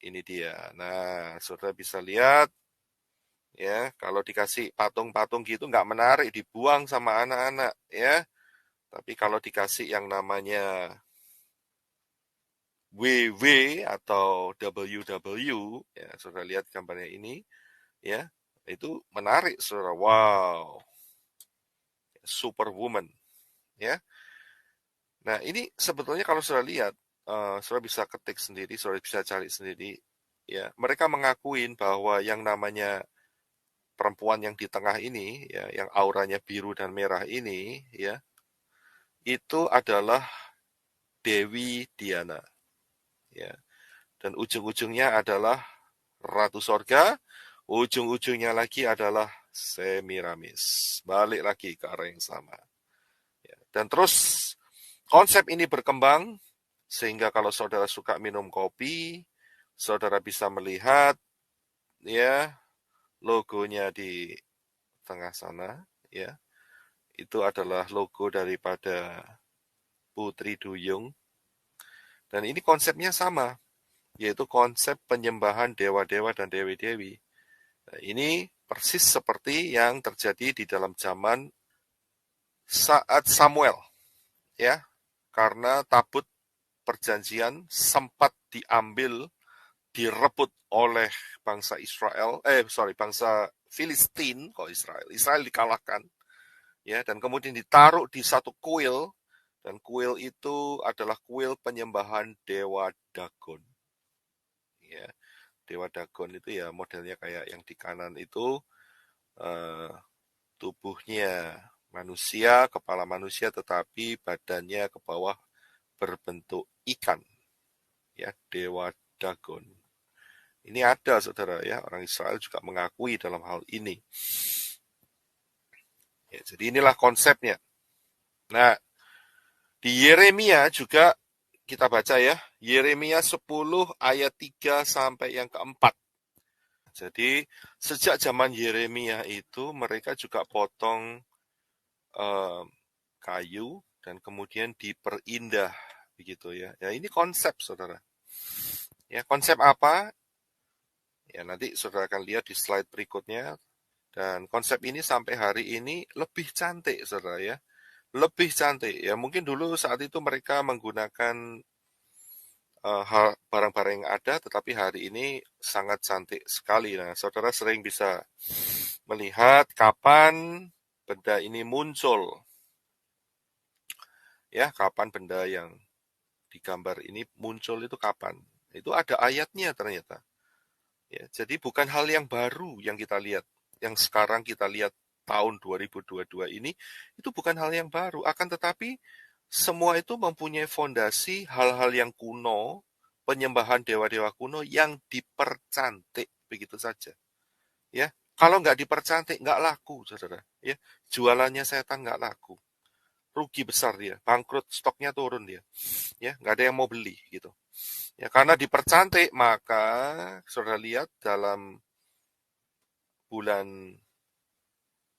ini dia. Nah, saudara bisa lihat ya, kalau dikasih patung-patung gitu nggak menarik, dibuang sama anak-anak ya. Tapi kalau dikasih yang namanya WW atau WW, ya saudara lihat gambarnya ini, ya itu menarik saudara. Wow, Superwoman, ya. Nah ini sebetulnya kalau saudara lihat, saudara bisa ketik sendiri, saudara bisa cari sendiri, ya. Mereka mengakuin bahwa yang namanya perempuan yang di tengah ini, ya, yang auranya biru dan merah ini, ya, itu adalah Dewi Diana, ya. Dan ujung-ujungnya adalah Ratu Sorga, ujung-ujungnya lagi adalah Semiramis. Balik lagi ke arah yang sama. Ya. Dan terus konsep ini berkembang, sehingga kalau saudara suka minum kopi, saudara bisa melihat ya logonya di tengah sana, ya. Itu adalah logo daripada Putri Duyung. Dan ini konsepnya sama, yaitu konsep penyembahan dewa-dewa dan dewi-dewi. Nah, ini persis seperti yang terjadi di dalam zaman saat Samuel, ya, karena tabut perjanjian sempat diambil, direbut oleh bangsa bangsa Filistin, kok Israel dikalahkan, ya, dan kemudian ditaruh di satu kuil, dan kuil itu adalah kuil penyembahan dewa Dagon, ya. Dewa Dagon itu ya modelnya kayak yang di kanan itu, eh, tubuhnya manusia, kepala manusia, tetapi badannya ke bawah berbentuk ikan, ya, Dewa Dagon. Ini ada, saudara, ya, orang Israel juga mengakui dalam hal ini. Ya, jadi inilah konsepnya. Nah, di Yeremia juga kita baca ya, Yeremia 10 ayat 3 sampai yang keempat. Jadi sejak zaman Yeremia itu mereka juga potong kayu dan kemudian diperindah begitu ya. Ya ini konsep, saudara. Ya konsep apa? Ya nanti saudara akan lihat di slide berikutnya. Dan konsep ini sampai hari ini lebih cantik, saudara ya. Lebih cantik ya. Mungkin dulu saat itu mereka menggunakan barang-barang yang ada, tetapi hari ini sangat cantik sekali. Nah, saudara sering bisa melihat kapan benda ini muncul. Ya, kapan benda yang di gambar ini muncul itu kapan. Itu ada ayatnya ternyata. Ya, jadi bukan hal yang baru yang kita lihat. Yang sekarang kita lihat tahun 2022 ini, itu bukan hal yang baru. Akan tetapi, semua itu mempunyai fondasi hal-hal yang kuno, penyembahan dewa-dewa kuno yang dipercantik begitu saja. Ya, kalau nggak dipercantik nggak laku, saudara. Ya, jualannya setan nggak laku, rugi besar dia, bangkrut, stoknya turun dia. Ya, nggak ada yang mau beli gitu. Ya, karena dipercantik maka saudara lihat dalam bulan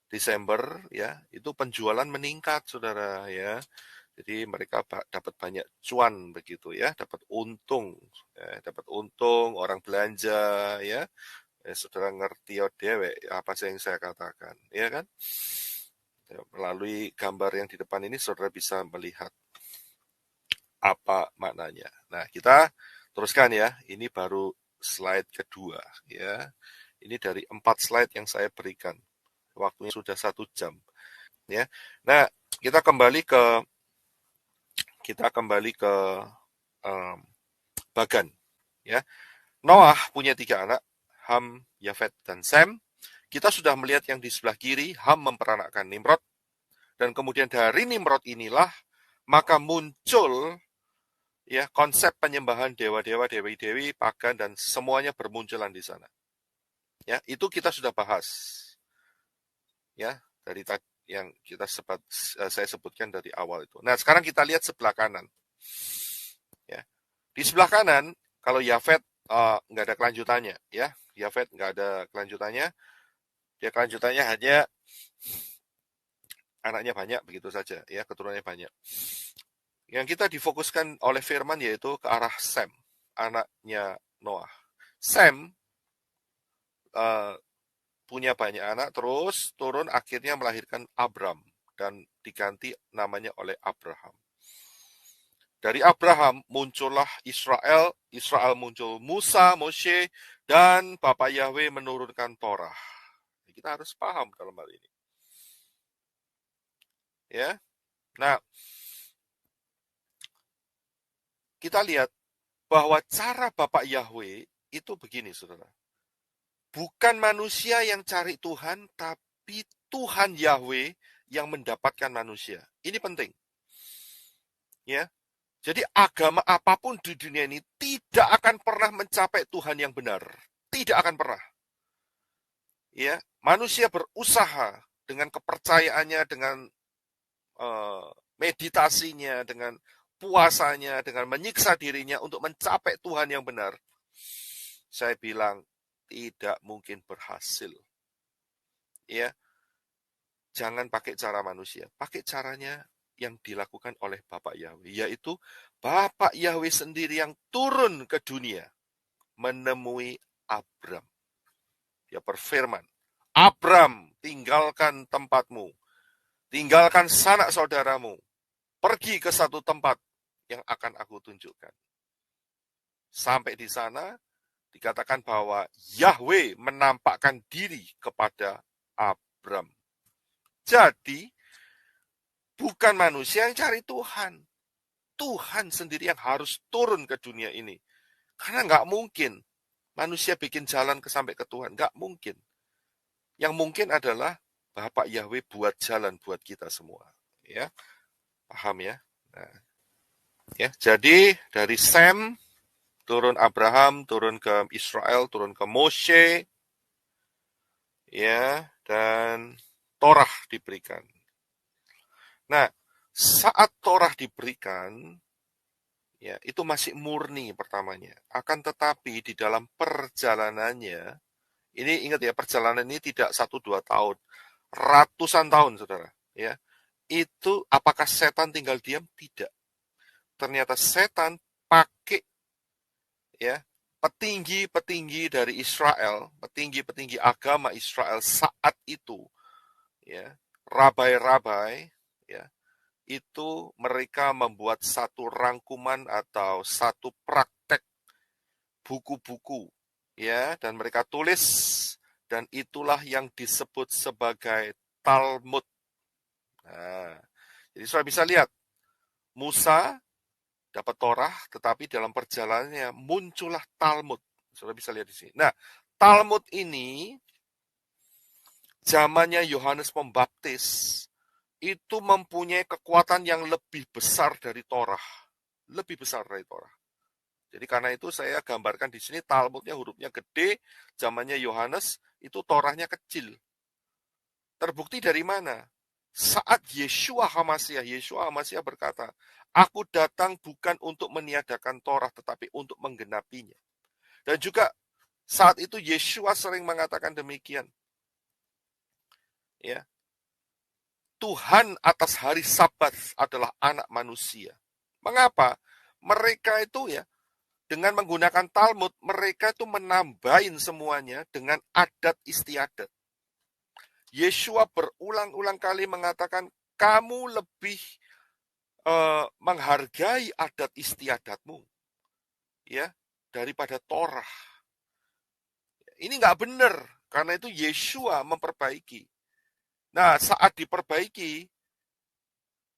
Desember ya, itu penjualan meningkat, saudara ya. Jadi mereka dapat banyak cuan begitu ya, dapat untung, orang belanja ya. Saudara ngerti dewe apa sih yang saya katakan, ya kan? Melalui gambar yang di depan ini saudara bisa melihat apa maknanya. Nah, kita teruskan ya. Ini baru slide kedua ya. Ini dari 4 slide yang saya berikan. Waktunya sudah 1 jam. Ya. Nah, kita kembali ke Bagan. Ya. Noah punya 3 anak, Ham, Yafet, dan Sem. Kita sudah melihat yang di sebelah kiri, Ham memperanakkan Nimrod. Dan kemudian dari Nimrod inilah maka muncul ya konsep penyembahan dewa-dewa, dewi-dewi, pagan dan semuanya bermunculan di sana. Ya, itu kita sudah bahas. Ya, dari yang saya sebutkan dari awal itu. Nah, sekarang kita lihat sebelah kanan. Ya. Di sebelah kanan, kalau Yafet nggak ada kelanjutannya, ya. Yafet nggak ada kelanjutannya. Dia kelanjutannya hanya anaknya banyak, begitu saja, ya, keturunannya banyak. Yang kita difokuskan oleh firman yaitu ke arah Sem, anaknya Noah. Sem punya banyak anak, terus turun akhirnya melahirkan Abram, dan diganti namanya oleh Abraham. Dari Abraham muncullah Israel, Israel muncul Musa, Moshe, dan Bapak Yahweh menurunkan Torah. Kita harus paham dalam hal ini. Ya, nah kita lihat bahwa cara Bapak Yahweh itu begini, saudara. Bukan manusia yang cari Tuhan, tapi Tuhan Yahweh yang mendapatkan manusia. Ini penting. Ya, jadi agama apapun di dunia ini tidak akan pernah mencapai Tuhan yang benar. Tidak akan pernah. Ya, manusia berusaha dengan kepercayaannya, dengan meditasinya, dengan puasanya, dengan menyiksa dirinya untuk mencapai Tuhan yang benar. Saya bilang tidak mungkin berhasil. Ya, jangan pakai cara manusia, pakai caranya yang dilakukan oleh Bapak Yahweh, yaitu Bapak Yahweh sendiri yang turun ke dunia menemui Abram. Dia berfirman, Abram, tinggalkan tempatmu, tinggalkan sanak saudaramu, pergi ke satu tempat yang akan aku tunjukkan. Sampai di sana, dikatakan bahwa Yahweh menampakkan diri kepada Abram. Jadi, bukan manusia yang cari Tuhan. Tuhan sendiri yang harus turun ke dunia ini. Karena nggak mungkin manusia bikin jalan sampai ke Tuhan. Nggak mungkin. Yang mungkin adalah Bapak Yahweh buat jalan buat kita semua. Ya, paham ya? Nah, ya, jadi dari Sem, turun Abraham, turun ke Israel, turun ke Moshe, ya, dan Torah diberikan. Nah, saat Torah diberikan, ya, itu masih murni pertamanya. Akan tetapi di dalam perjalanannya, ini ingat ya, perjalanan ini tidak 1-2 tahun, ratusan tahun, saudara. Ya, itu apakah setan tinggal diam? Tidak. Ternyata setan pakai ya petinggi-petinggi dari Israel, petinggi-petinggi agama Israel saat itu, ya, rabai-rabai, ya, itu mereka membuat satu rangkuman atau satu praktek buku-buku, ya, dan mereka tulis, dan itulah yang disebut sebagai Talmud. Nah, jadi saudara bisa lihat, Musa dapat Torah, tetapi dalam perjalanannya muncullah Talmud. Saudara bisa lihat di sini. Nah, Talmud ini zamannya Yohanes Pembaptis itu mempunyai kekuatan yang lebih besar dari Torah. Lebih besar dari Torah. Jadi karena itu saya gambarkan di sini Talmudnya hurufnya gede, zamannya Yohanes itu Torahnya kecil. Terbukti dari mana? Saat Yeshua HaMashiach berkata, aku datang bukan untuk meniadakan Torah, tetapi untuk menggenapinya. Dan juga saat itu Yeshua sering mengatakan demikian. Ya. Tuhan atas hari Sabat adalah anak manusia. Mengapa? Mereka itu ya, dengan menggunakan Talmud, mereka itu menambahin semuanya dengan adat istiadat. Yeshua berulang-ulang kali mengatakan, kamu lebih menghargai adat istiadatmu, ya, daripada Torah. Ini nggak benar, karena itu Yeshua memperbaiki. Nah, saat diperbaiki,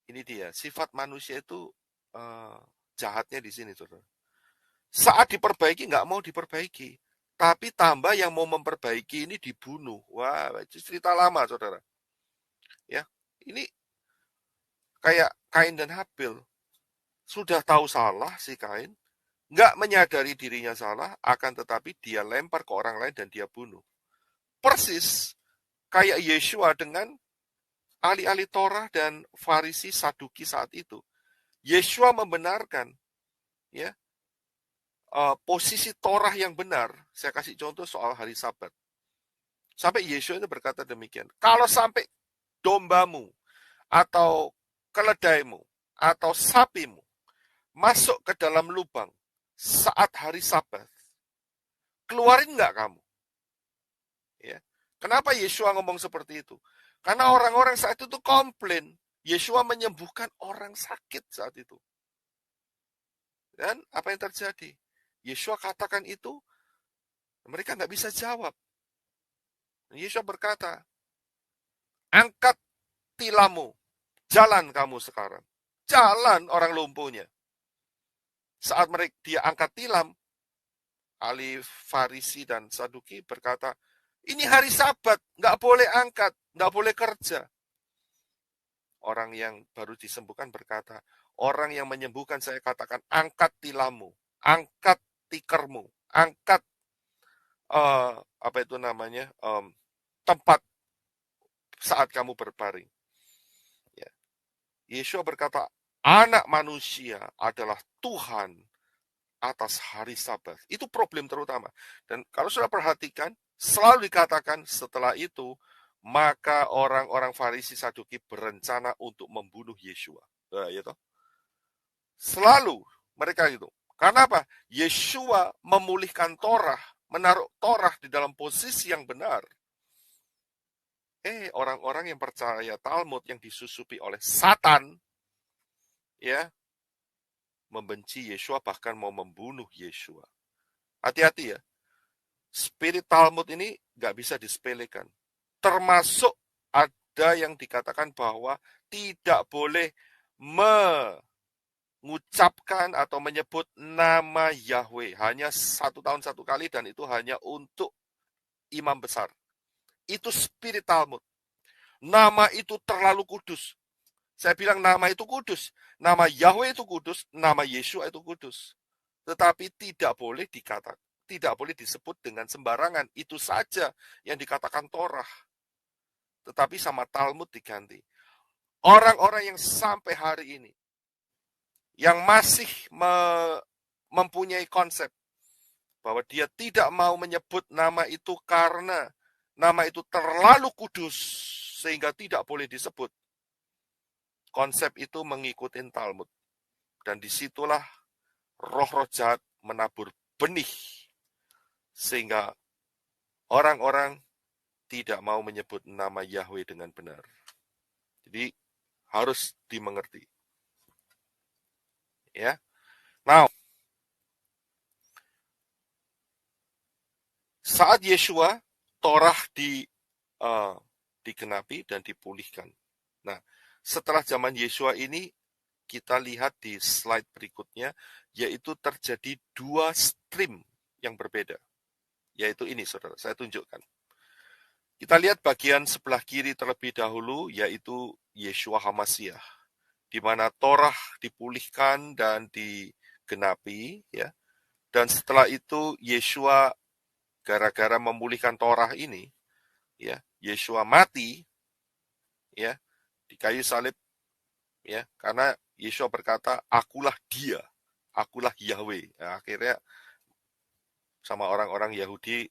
ini dia, sifat manusia itu jahatnya di sini, saudara. Saat diperbaiki, nggak mau diperbaiki. Tapi tambah yang mau memperbaiki ini dibunuh. Wah, itu cerita lama, saudara. Ya, ini kayak Kain dan Habil. Sudah tahu salah si Kain, nggak menyadari dirinya salah, akan tetapi dia lempar ke orang lain dan dia bunuh. Persis kayak Yeshua dengan ahli-ahli Torah dan Farisi Saduki saat itu. Yeshua membenarkan ya posisi Torah yang benar. Saya kasih contoh soal hari Sabat. Sampai Yeshua itu berkata demikian. Kalau sampai dombamu atau keledaimu atau sapimu masuk ke dalam lubang saat hari Sabat, keluarin nggak kamu? Ya. Kenapa Yeshua ngomong seperti itu? Karena orang-orang saat itu tuh komplain. Yeshua menyembuhkan orang sakit saat itu. Dan apa yang terjadi? Yeshua katakan itu, mereka nggak bisa jawab. Yeshua berkata, angkat tilammu, jalan kamu sekarang. Jalan orang lumpuhnya. Saat dia angkat tilam, ahli Farisi dan Saduki berkata, ini hari Sabat, nggak boleh angkat, nggak boleh kerja. Orang yang baru disembuhkan berkata, orang yang menyembuhkan saya katakan, angkat tilammu, angkat tikermu, angkat apa itu namanya tempat saat kamu berbaring. Ya. Yeshua berkata, anak manusia adalah Tuhan atas hari Sabat. Itu problem terutama. Dan kalau sudah perhatikan, selalu dikatakan setelah itu, maka orang-orang Farisi Saduki berencana untuk membunuh Yeshua. Nah, ya toh? Selalu mereka itu. Karena apa? Yeshua memulihkan Torah, menaruh Torah di dalam posisi yang benar. Orang-orang yang percaya Talmud yang disusupi oleh Satan, ya, membenci Yeshua, bahkan mau membunuh Yeshua. Hati-hati ya. Spirit Talmud ini nggak bisa disepelekan. Termasuk ada yang dikatakan bahwa tidak boleh mengucapkan atau menyebut nama Yahweh. Hanya 1 tahun 1 kali dan itu hanya untuk imam besar. Itu spirit Talmud. Nama itu terlalu kudus. Saya bilang nama itu kudus. Nama Yahweh itu kudus, nama Yeshua itu kudus. Tetapi tidak boleh dikatakan, tidak boleh disebut dengan sembarangan. Itu saja yang dikatakan Torah. Tetapi sama Talmud diganti. Orang-orang yang sampai hari ini, yang masih mempunyai konsep bahwa dia tidak mau menyebut nama itu karena nama itu terlalu kudus sehingga tidak boleh disebut. Konsep itu mengikuti Talmud. Dan disitulah roh-roh jahat menabur benih. Sehingga orang-orang tidak mau menyebut nama Yahweh dengan benar. Jadi harus dimengerti. Ya. Now, saat Yeshua, Torah digenapi dan dipulihkan. Nah, setelah zaman Yeshua ini, kita lihat di slide berikutnya, yaitu terjadi 2 stream yang berbeda. Yaitu ini, saudara, saya tunjukkan. Kita lihat bagian sebelah kiri terlebih dahulu, yaitu Yeshua HaMashiach, di mana Torah dipulihkan dan digenapi, ya. Dan setelah itu Yeshua gara-gara memulihkan Torah ini, ya, Yeshua mati, ya, di kayu salib, ya, karena Yeshua berkata, akulah dia, akulah Yahweh. Nah, akhirnya sama orang-orang Yahudi,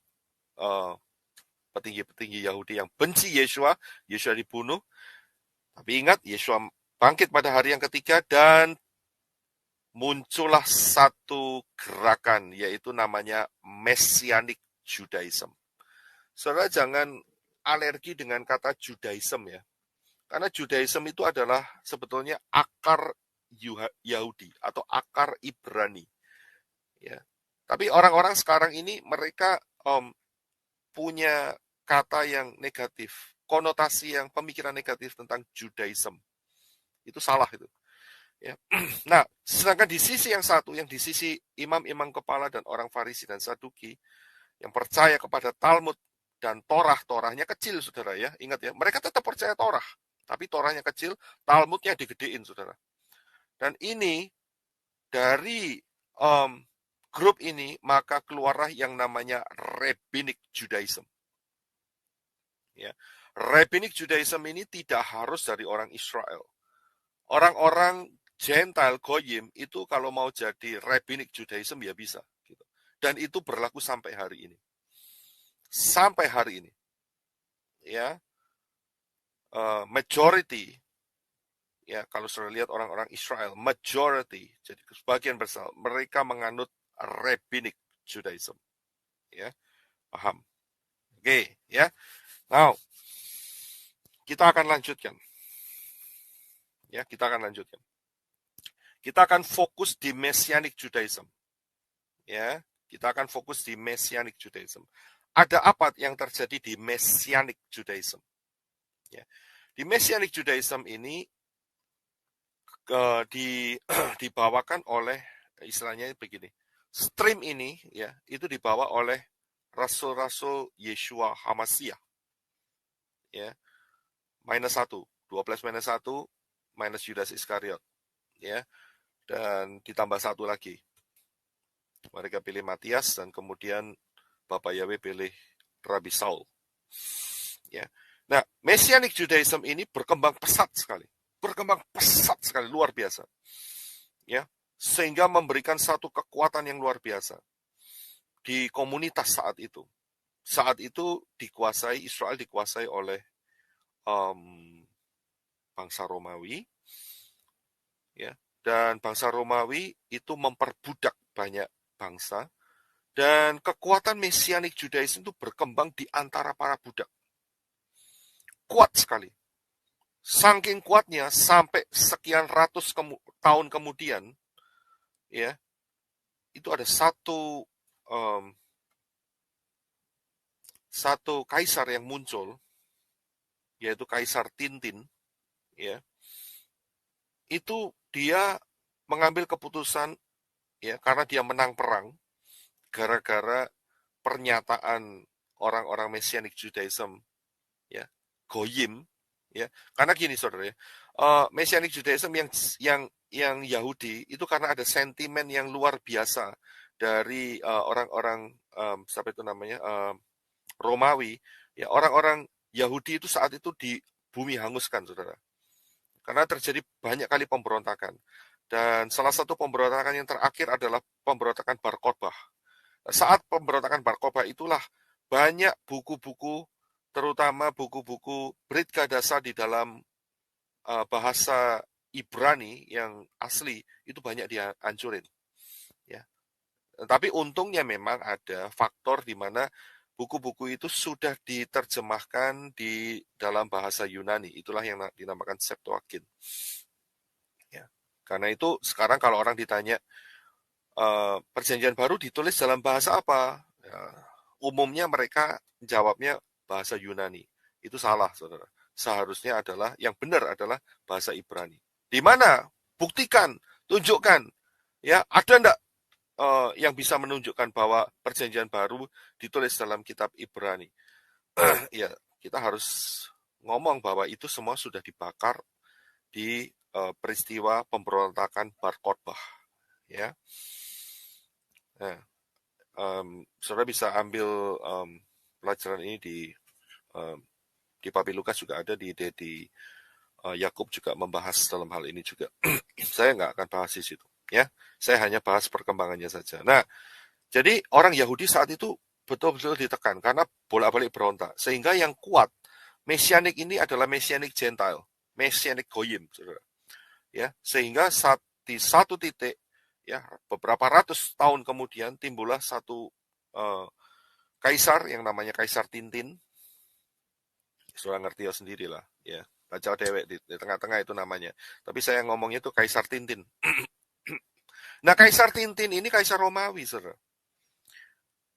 petinggi-petinggi Yahudi yang benci Yeshua, Yeshua dibunuh, Tapi ingat, Yesua bangkit pada hari yang ketiga dan muncullah satu gerakan, yaitu namanya Messianic Judaism. Saudara jangan alergi dengan kata Judaism ya. Karena Judaism itu adalah sebetulnya akar Yahudi atau akar Ibrani. Ya. Tapi orang-orang sekarang ini mereka punya kata yang negatif, konotasi yang pemikiran negatif tentang Judaism. Itu salah itu. Ya. Nah, sedangkan di sisi yang satu, yang di sisi imam-imam kepala dan orang Farisi dan Saduki, yang percaya kepada Talmud dan Torahnya kecil, saudara ya. Ingat ya, mereka tetap percaya Torah, tapi Torahnya kecil, Talmudnya digedein, saudara. Dan ini dari grup ini, maka keluarlah yang namanya Rabbinic Judaism. Ya. Rabbinic Judaism ini tidak harus dari orang Israel. Orang-orang Gentile, Goyim, itu kalau mau jadi Rabbinic Judaism ya bisa. Gitu. Dan itu berlaku sampai hari ini. Sampai hari ini. Ya, majority, ya kalau sudah lihat orang-orang Israel, majority, jadi sebagian besar, mereka menganut Rabbinic Judaism. Ya, paham? Oke, ya. Now, kita akan lanjutkan. Ya, kita akan lanjutkan. Kita akan fokus di Messianic Judaism. Ya, kita akan fokus di Messianic Judaism. Ada apa yang terjadi di Messianic Judaism? Ya. Di Messianic Judaism ini dibawakan oleh, istilahnya begini, stream ini ya itu dibawa oleh rasul-rasul Yeshua HaMashiach. Ya, -1, 12 -1, minus Yudas Iskariot. Ya, dan ditambah satu lagi. Mereka pilih Matias dan kemudian Bapak Yahweh pilih Rabi Saul. Ya. Nah, Messianic Judaism ini berkembang pesat sekali. Luar biasa. Ya, sehingga memberikan satu kekuatan yang luar biasa di komunitas saat itu. Saat itu Israel dikuasai oleh bangsa Romawi, ya, dan bangsa Romawi itu memperbudak banyak bangsa, dan kekuatan Messianic Judaism itu berkembang di antara para budak. Kuat sekali. Saking kuatnya sampai sekian ratus tahun kemudian, ya, itu ada satu kaisar yang muncul, yaitu Kaisar Tintin, ya. Itu dia mengambil keputusan, ya, karena dia menang perang gara-gara pernyataan orang-orang Messianic Judaism, ya, Goyim, ya. Karena gini saudara ya, Messianic Judaism yang Yahudi itu karena ada sentimen yang luar biasa dari orang-orang siapa itu namanya Romawi, ya, orang-orang Yahudi itu saat itu di bumi hanguskan, saudara. Karena terjadi banyak kali pemberontakan. Dan salah satu pemberontakan yang terakhir adalah pemberontakan Bar Kokhba. Saat pemberontakan Bar Kokhba itulah banyak buku-buku, terutama buku-buku Brit Gadasa di dalam bahasa Ibrani yang asli, itu banyak dihancurin. Ya. Tapi untungnya memang ada faktor di mana buku-buku itu sudah diterjemahkan di dalam bahasa Yunani. Itulah yang dinamakan Septuagint. Ya. Karena itu sekarang kalau orang ditanya Perjanjian Baru ditulis dalam bahasa apa? Ya, umumnya mereka jawabnya bahasa Yunani. Itu salah, saudara. Seharusnya adalah, yang benar adalah bahasa Ibrani. Di mana? Buktikan, tunjukkan. Ya, ada enggak yang bisa menunjukkan bahwa Perjanjian Baru ditulis dalam kitab Ibrani? Ya, kita harus ngomong bahwa itu semua sudah dibakar di peristiwa pemberontakan Bar Kokhba. Ya, nah, saudara bisa ambil pelajaran ini di Papi Lukas juga ada, di Yakub juga membahas dalam hal ini juga. Saya nggak akan bahas di situ, ya. Saya hanya bahas perkembangannya saja. Nah, jadi orang Yahudi saat itu betul-betul ditekan karena bolak-balik berontak. Sehingga yang kuat, Messianic ini adalah Messianic Gentile. Messianic Goyim, saudara. Ya, sehingga di satu titik, ya, beberapa ratus tahun kemudian timbullah satu kaisar yang namanya Kaisar Tintin. Saudara ngerti ya sendiri lah, ya. Baca dewek di tengah-tengah itu namanya. Tapi saya ngomongnya itu Kaisar Tintin. Nah, Kaisar Tintin ini Kaisar Romawi, saudara.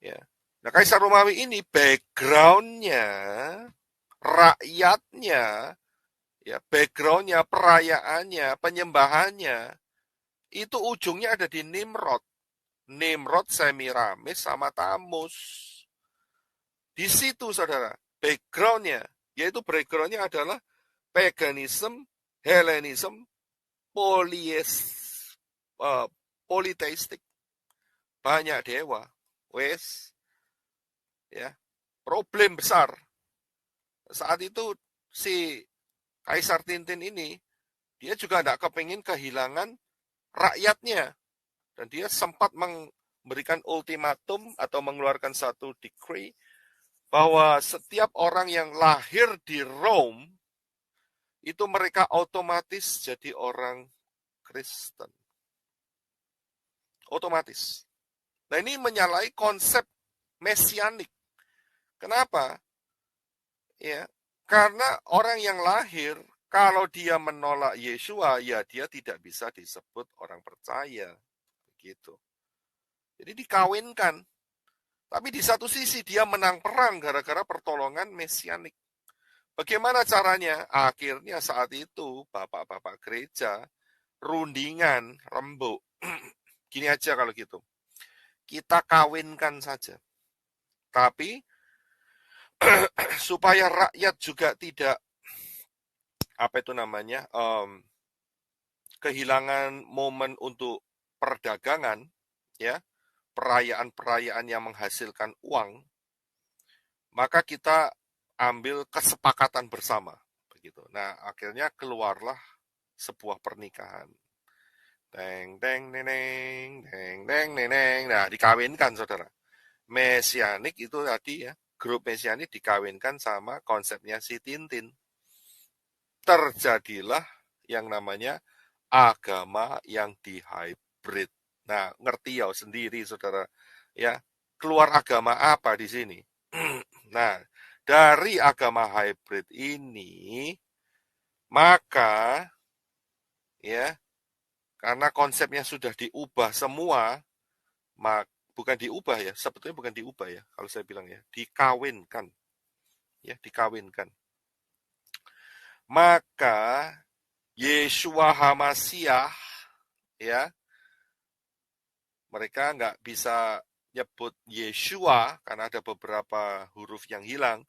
Ya. Nah, Kaisar Romawi ini backgroundnya, rakyatnya, ya, backgroundnya, perayaannya, penyembahannya, itu ujungnya ada di Nimrod. Nimrod, Semiramis, sama Tamus. Di situ, saudara, backgroundnya, yaitu backgroundnya adalah paganism, Hellenism, politeistik, banyak dewa, wes, ya, problem besar. Saat itu si Kaisar Tintin ini, dia juga tidak kepingin kehilangan rakyatnya, dan dia sempat memberikan ultimatum atau mengeluarkan satu decree bahwa setiap orang yang lahir di Rome itu mereka otomatis jadi orang Kristen. Otomatis. Nah, ini menyalahi konsep mesianik. Kenapa? Ya, karena orang yang lahir kalau dia menolak Yesua, ya dia tidak bisa disebut orang percaya. Begitu. Jadi dikawinkan. Tapi di satu sisi dia menang perang gara-gara pertolongan mesianik. Bagaimana caranya? Akhirnya saat itu bapak-bapak gereja rundingan, rembuk. Gini aja kalau gitu. Kita kawinkan saja. Tapi supaya rakyat juga tidak apa itu namanya kehilangan momen untuk perdagangan, ya, perayaan-perayaan yang menghasilkan uang, maka kita ambil kesepakatan bersama, begitu. Nah, akhirnya keluarlah sebuah pernikahan. Teng teng neneng, teng teng neneng. Nah, dikawinkan, saudara. Mesianik itu tadi, ya, grup mesianik dikawinkan sama konsepnya si Tintin. Terjadilah yang namanya agama yang dihybrid. Nah, ngerti ya sendiri, saudara. Ya, keluar agama apa di sini? Nah, dari agama hybrid ini, maka, ya, karena konsepnya sudah diubah semua, bukan diubah ya, sebetulnya bukan diubah ya, kalau saya bilang ya, dikawinkan. Ya, dikawinkan. Maka Yeshua HaMasyiah, ya, mereka nggak bisa nyebut Yeshua karena ada beberapa huruf yang hilang.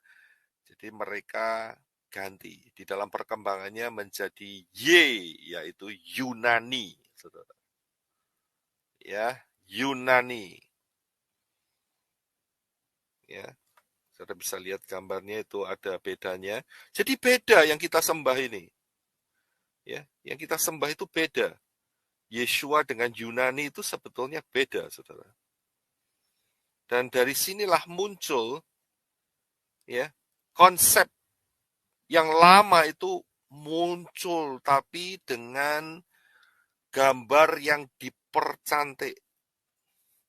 Jadi mereka ganti di dalam perkembangannya menjadi yaitu Yunani, saudara. Ya, Yunani. Ya, saudara bisa lihat gambarnya itu ada bedanya. Jadi beda yang kita sembah ini. Ya, yang kita sembah itu beda. Yeshua dengan Yunani itu sebetulnya beda, saudara. Dan dari sinilah muncul, ya, konsep yang lama itu muncul, tapi dengan gambar yang dipercantik.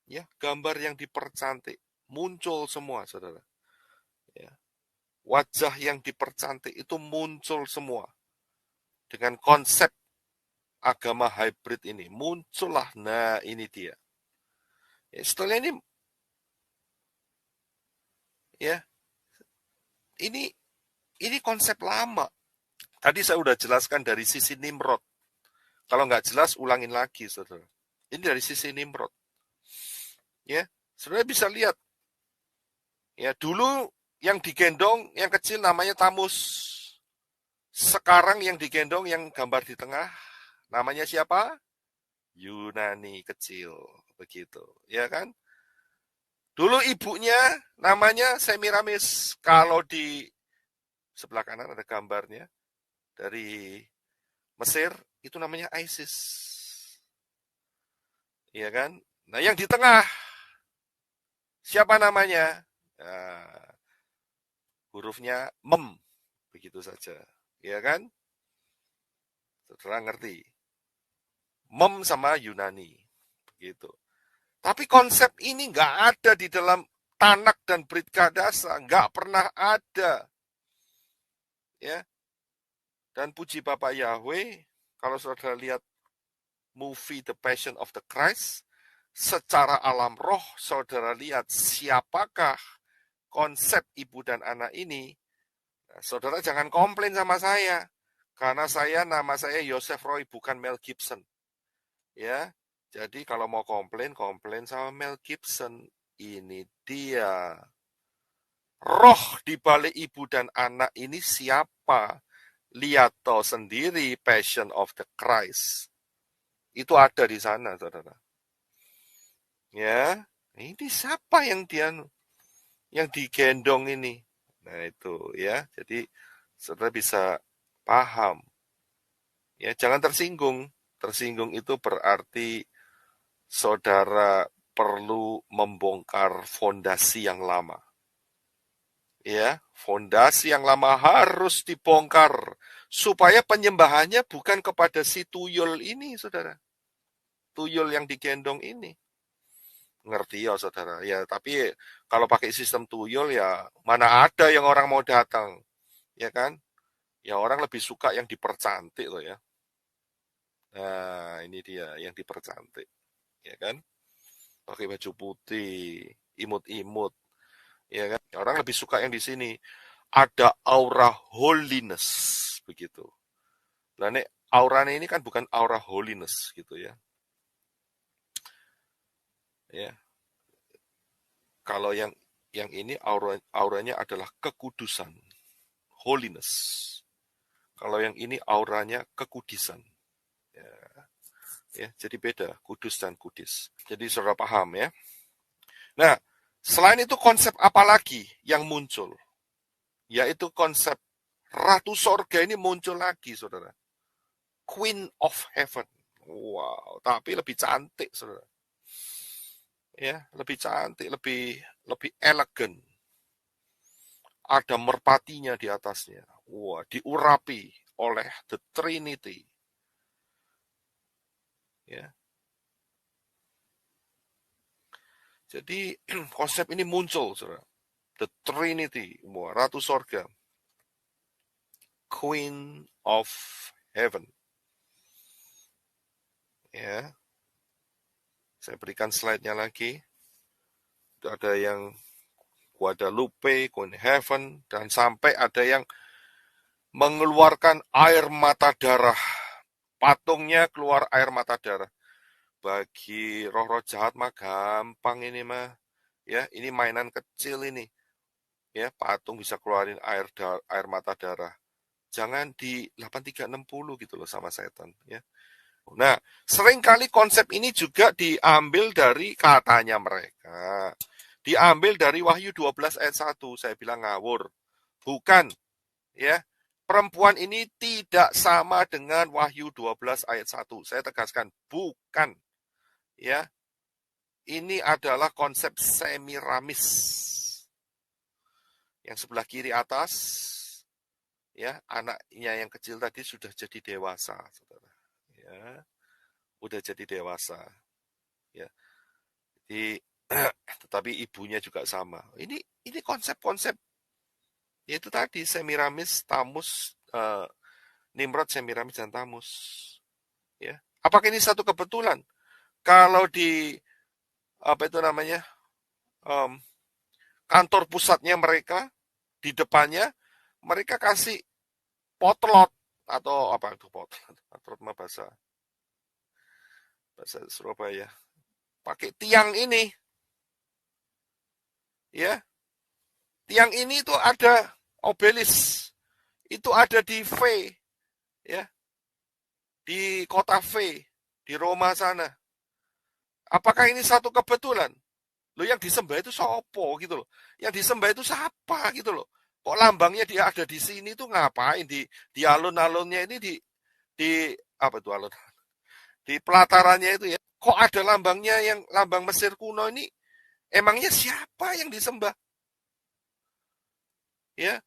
Ya, gambar yang dipercantik. Muncul semua, saudara. Ya. Wajah yang dipercantik itu muncul semua. Dengan konsep agama hybrid ini. Muncullah, nah ini dia. Ya, setelah ini, ya, ini konsep lama. Tadi saya udah jelaskan dari sisi Nimrod. Kalau nggak jelas, ulangin lagi, saudara. Ini dari sisi Nimrod. Ya, saudara bisa lihat. Ya, dulu yang digendong, yang kecil namanya Tamus. Sekarang yang digendong, yang gambar di tengah, namanya siapa? Yunani kecil. Begitu, ya kan? Dulu ibunya namanya Semiramis. Kalau di sebelah kanan ada gambarnya dari Mesir, itu namanya Isis. Iya kan? Nah, yang di tengah, siapa namanya? Nah, hurufnya Mem. Begitu saja. Iya kan? Saudara ngerti? Mem sama Yunani. Begitu. Tapi konsep ini nggak ada di dalam Tanak dan Brit Kadasa. Nggak pernah ada. Ya. Dan puji Bapak Yahweh, kalau saudara lihat movie The Passion of the Christ, secara alam roh saudara lihat siapakah konsep ibu dan anak ini. Nah, saudara jangan komplain sama saya, karena nama saya Joseph Roy, bukan Mel Gibson. Ya, jadi kalau mau komplain sama Mel Gibson. Ini dia. Roh di balik ibu dan anak ini siapa? Lihat toh sendiri Passion of the Christ. Itu ada di sana, saudara. Ya, ini siapa yang digendong ini? Nah itu ya, jadi saudara bisa paham. Ya, jangan tersinggung. Tersinggung itu berarti saudara perlu membongkar fondasi yang lama. Ya, fondasi yang lama harus dibongkar supaya penyembahannya bukan kepada si tuyul ini, saudara. Tuyul yang digendong ini. Ngerti ya, saudara. Ya, tapi kalau pakai sistem tuyul ya mana ada yang orang mau datang, ya kan? Ya orang lebih suka yang dipercantik loh ya. Nah, ini dia yang dipercantik, ya kan? Pakai baju putih, imut-imut, ya kan? Orang lebih suka yang di sini. Ada aura holiness, begitu. Nah, nek auranya ini kan bukan aura holiness, gitu ya. Ya. Kalau yang ini auranya adalah kekudusan, holiness. Kalau yang ini auranya kekudisan. Ya, jadi beda, kudus dan kudis. Jadi saudara paham ya. Nah, selain itu konsep apa lagi yang muncul? Yaitu konsep Ratu Sorga ini muncul lagi, saudara. Queen of Heaven. Wow, tapi lebih cantik, saudara. Ya, lebih cantik, lebih elegan. Ada merpatinya di atasnya. Wah, diurapi oleh the Trinity. Ya. Jadi konsep ini muncul, saudara. The Trinity, wah, Ratu Sorga. Queen of Heaven. Ya. Saya berikan slide-nya lagi. Ada yang Guadalupe, Queen Heaven, dan sampai ada yang mengeluarkan air mata darah. Patungnya keluar air mata darah. Bagi roh-roh jahat mah gampang ini mah. Ya, ini mainan kecil ini. Ya, patung bisa keluarin air mata darah. Jangan di 8360 gitu loh sama setan, ya. Nah, seringkali konsep ini juga diambil dari katanya mereka. Diambil dari Wahyu 12 ayat 1. Saya bilang ngawur. Bukan. Ya. Perempuan ini tidak sama dengan Wahyu 12 ayat 1. Saya tegaskan, bukan. Ya. Ini adalah konsep Semiramis. Yang sebelah kiri atas, ya, anaknya yang kecil tadi sudah jadi dewasa, saudara. Ya. Udah jadi dewasa. Ya. Jadi tetapi ibunya juga sama. Ini konsep-konsep yaitu tadi Semiramis, Tamus, Nimrod, Semiramis dan Tamus. Ya. Apakah ini satu kebetulan? Kalau di apa itu namanya kantor pusatnya mereka di depannya mereka kasih potlot atau apa itu potlot? Potlot mah bahasa Surabaya. Pakai tiang ini, ya. Tiang ini itu ada obelis, itu ada di V, ya, di kota V, di Roma sana. Apakah ini satu kebetulan? Lo yang disembah itu sopo gitu loh. Yang disembah itu siapa gitu loh. Kok lambangnya dia ada di sini tuh ngapain di alun-alunnya ini di apa itu alun? Di pelatarannya itu ya. Kok ada lambangnya yang lambang Mesir kuno ini? Emangnya siapa yang disembah? Ya.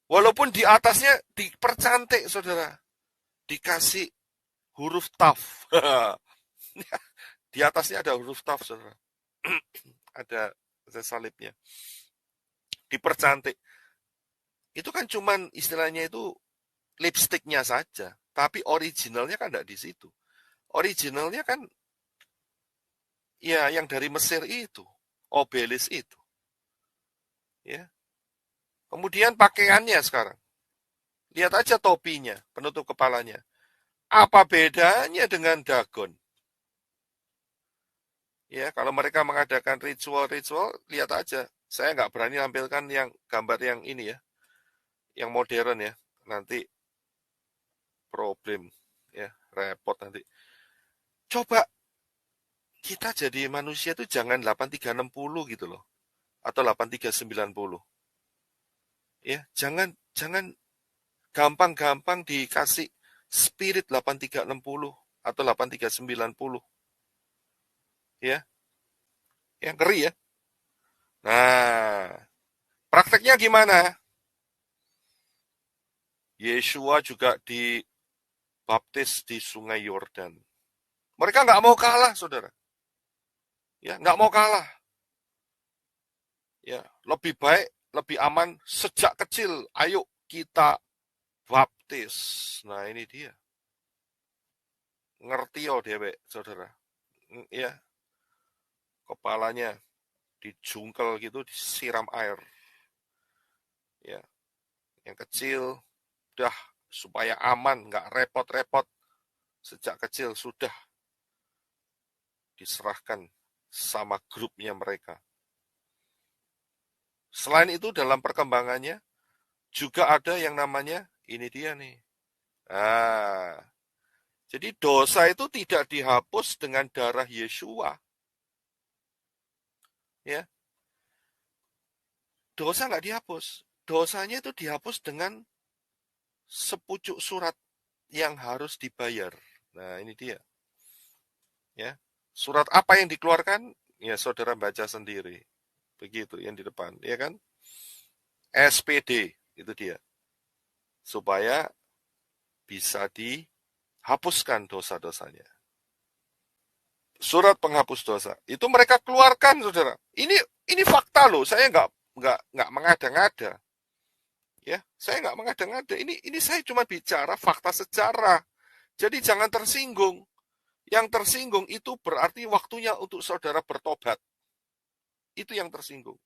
Walaupun di atasnya dipercantik, saudara. dikasih huruf taf. Di atasnya ada huruf taf, saudara. ada salibnya. Dipercantik. Itu kan cuman istilahnya itu lipstiknya saja. Tapi originalnya kan tidak di situ. Originalnya kan ya yang dari Mesir itu. Obelis itu. Ya. Kemudian pakaiannya sekarang. Lihat aja topinya, penutup kepalanya. Apa bedanya dengan Dagon? Ya, kalau mereka mengadakan ritual-ritual, lihat aja. Saya nggak berani tampilkan yang gambar yang ini ya, yang modern ya. Nanti problem ya, repot nanti. Coba kita jadi manusia itu jangan 8360 gitu loh, atau 8390. Ya, jangan gampang-gampang dikasih spirit 8360 atau 8390. Ya, yang ngeri ya. Nah, prakteknya gimana? Yesua juga dibaptis di Sungai Yordan. Mereka nggak mau kalah, saudara. Ya, nggak mau kalah. Ya, lebih baik, lebih aman sejak kecil. Ayo kita baptis. Nah, ini dia. Ngerti oh dewe, saudara. Ya, kepalanya dijungkel gitu, disiram air. Ya, yang kecil udah supaya aman, nggak repot-repot. Sejak kecil sudah diserahkan sama grupnya mereka. Selain itu dalam perkembangannya juga ada yang namanya, ini dia nih. Nah, jadi dosa itu tidak dihapus dengan darah Yesua. Ya, dosa nggak dihapus. Dosanya itu dihapus dengan sepucuk surat yang harus dibayar. Nah, ini dia. Ya, surat apa yang dikeluarkan? Ya, saudara baca sendiri. Begitu yang di depan, ya kan? SPD, itu dia. Supaya bisa dihapuskan dosa-dosanya. Surat penghapus dosa. Itu mereka keluarkan, saudara. Ini fakta loh. Saya nggak mengada-ngada. Ya, saya nggak mengada-ngada. Ini saya cuma bicara fakta sejarah. Jadi jangan tersinggung. Yang tersinggung itu berarti waktunya untuk saudara bertobat. Itu yang tersinggung.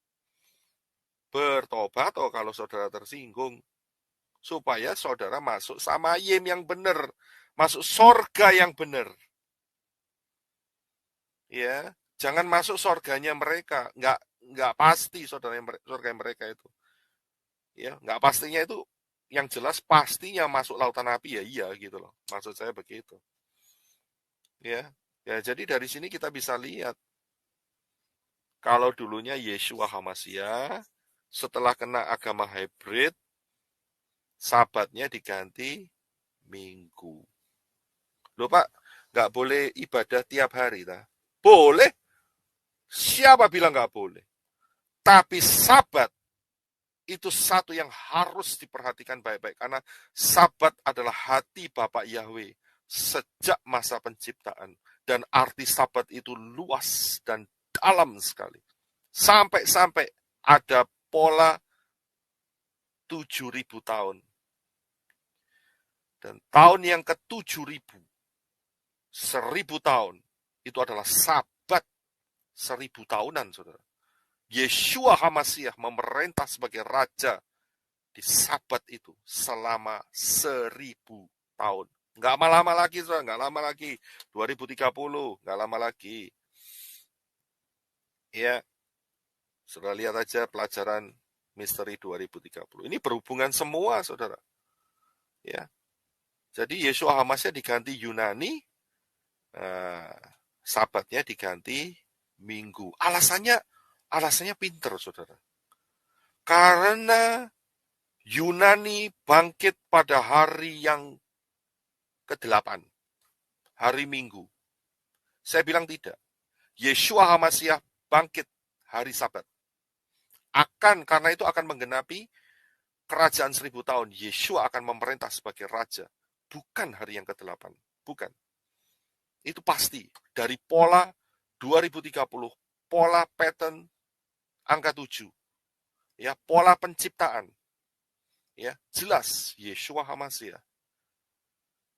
Bertobat, oh kalau saudara tersinggung. Supaya saudara masuk samayim yang benar. Masuk sorga yang benar. Ya, jangan masuk surganya mereka, nggak pasti surga mereka itu. Ya, nggak pastinya itu yang jelas pastinya masuk lautan api ya iya gitu loh. Maksud saya begitu. Ya. Ya, jadi dari sini kita bisa lihat kalau dulunya Yeshua HaMashiach setelah kena agama hybrid, sabatnya diganti minggu. Loh Pak, nggak boleh ibadah tiap hari, ta? Boleh. Siapa bilang nggak boleh? Tapi sabat itu satu yang harus diperhatikan baik-baik. Karena sabat adalah hati Bapak Yahweh sejak masa penciptaan. Dan arti sabat itu luas dan dalam sekali. Sampai-sampai ada pola 7.000 tahun. Dan tahun yang ke-7.000, 1.000 tahun, itu adalah sabat 1.000 tahunan, saudara. Yeshua HaMashiach memerintah sebagai raja di sabat itu selama 1.000 tahun. Nggak lama lagi, saudara. Nggak lama lagi. 2030, nggak lama lagi. Ya, saudara lihat aja pelajaran misteri 2030. Ini berhubungan semua, saudara. Ya, jadi Yeshua HaMashiach diganti Yunani, sabatnya diganti Minggu. Alasannya pinter, saudara. Karena Yunani bangkit pada hari yang ke-8, hari Minggu. Saya bilang tidak. Yeshua HaMashiach bangkit hari Sabat. Karena itu akan menggenapi kerajaan 1.000 tahun. Yeshua akan memerintah sebagai raja. bukan hari yang ke-8. Bukan. Itu pasti. Dari pola 2030, pola pattern angka 7. Ya, pola penciptaan. Ya, jelas Yeshua HaMashiach.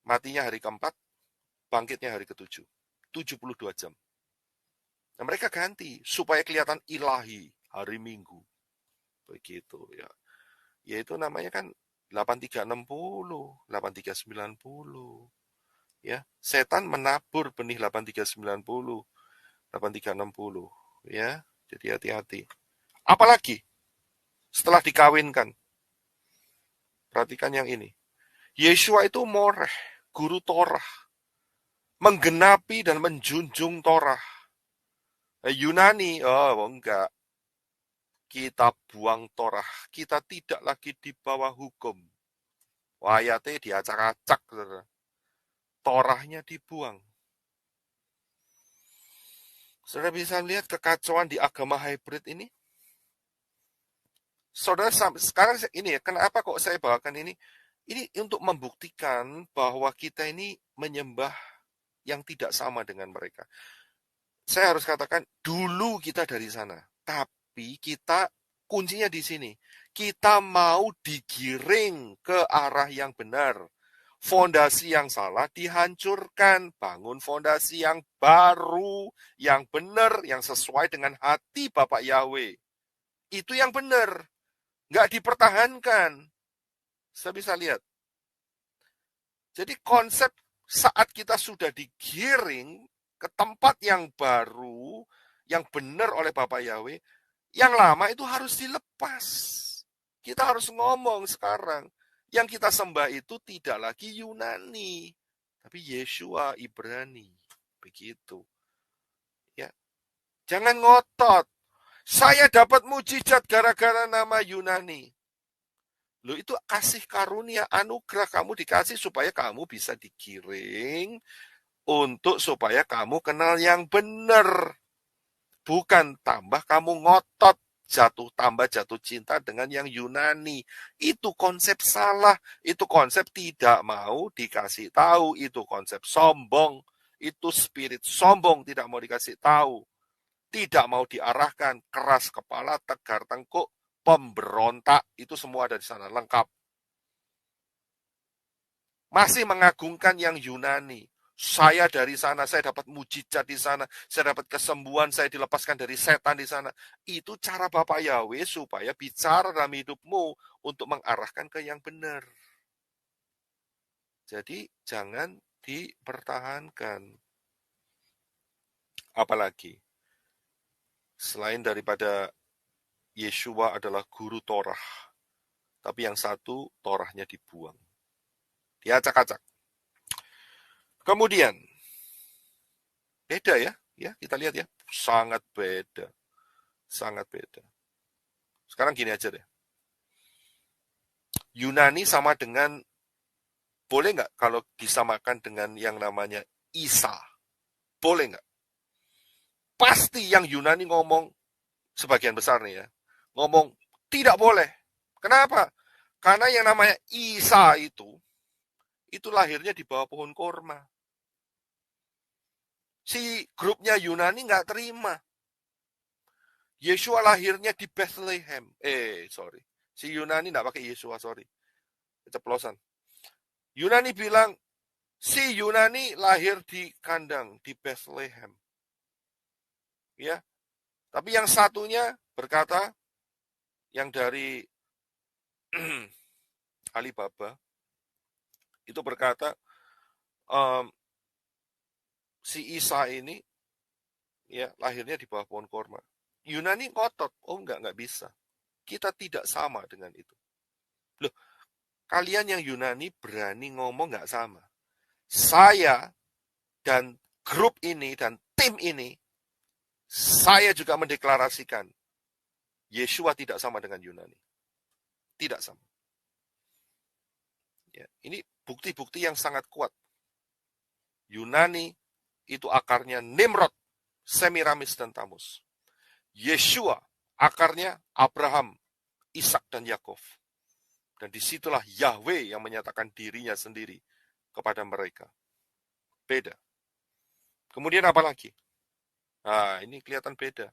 Matinya hari ke-4, bangkitnya hari ke-7. 72 jam. Nah, mereka ganti supaya kelihatan ilahi hari Minggu. Begitu ya. Yaitu namanya kan 8360, 8390. Ya, setan menabur benih 8390, 8360, ya. Jadi hati-hati. Apalagi setelah dikawinkan. Perhatikan yang ini. Yeshua itu moreh, guru Torah, menggenapi dan menjunjung Torah. Yunani, oh enggak. Kita buang Torah, kita tidak lagi di bawah hukum. Ayatnya diacak-acak, Torahnya dibuang. Saudara bisa lihat kekacauan di agama hybrid ini? Saudara, sekarang ini ya, kenapa kok saya bawakan ini? Ini untuk membuktikan bahwa kita ini menyembah yang tidak sama dengan mereka. Saya harus katakan, dulu kita dari sana. Tapi kita, kuncinya di sini. Kita mau digiring ke arah yang benar. Fondasi yang salah dihancurkan. Bangun fondasi yang baru, yang benar, yang sesuai dengan hati Bapak Yahweh. Itu yang benar. Nggak dipertahankan. Saya bisa lihat. Jadi konsep saat kita sudah digiring ke tempat yang baru, yang benar oleh Bapak Yahweh, yang lama itu harus dilepas. Kita harus ngomong sekarang. Yang kita sembah itu tidak lagi Yunani, tapi Yeshua Ibrani. Begitu. Ya. Jangan ngotot. Saya dapat mujizat gara-gara nama Yunani. Loh, itu kasih karunia, anugerah kamu dikasih supaya kamu bisa digiring untuk supaya kamu kenal yang benar. Bukan tambah kamu ngotot, tambah jatuh cinta dengan yang Yunani. Itu konsep salah, itu konsep tidak mau dikasih tahu, itu konsep sombong, itu spirit sombong tidak mau dikasih tahu. Tidak mau diarahkan, keras kepala, tegar tengkuk, pemberontak, itu semua ada di sana, lengkap. Masih mengagungkan yang Yunani. Saya dari sana, saya dapat mujizat di sana, saya dapat kesembuhan, saya dilepaskan dari setan di sana. Itu cara Bapak Yahweh supaya bicara dalam hidupmu untuk mengarahkan ke yang benar. Jadi jangan dipertahankan. Apalagi selain daripada Yeshua adalah guru Torah, tapi yang satu Torahnya dibuang, diacak-acak. Kemudian beda ya, kita lihat ya, sangat beda, sangat beda. Sekarang gini aja deh, Yunani sama dengan, boleh nggak kalau disamakan dengan yang namanya Isa? Boleh nggak? Pasti yang Yunani ngomong, sebagian besar nih ya, ngomong tidak boleh. Kenapa? Karena yang namanya Isa itu lahirnya di bawah pohon korma. Si grupnya Yunani nggak terima. Yeshua lahirnya di Bethlehem. Si Yunani nggak pakai Yeshua, sorry. Keceplosan. Yunani bilang, si Yunani lahir di kandang, di Bethlehem. Ya, tapi yang satunya berkata, yang dari Alibaba, itu berkata, si Isa ini ya lahirnya di bawah pohon korma. Yunani ngotot, oh nggak bisa. Kita tidak sama dengan itu. Loh, kalian yang Yunani berani ngomong nggak sama. Saya dan grup ini dan tim ini, saya juga mendeklarasikan Yeshua tidak sama dengan Yunani. Tidak sama. Ya, ini bukti-bukti yang sangat kuat. Yunani itu akarnya Nimrod, Semiramis dan Tamus. Yeshua akarnya Abraham, Ishak dan Yakov. Dan disitulah Yahweh yang menyatakan dirinya sendiri kepada mereka. Beda. Kemudian apa lagi? Nah, ini kelihatan beda.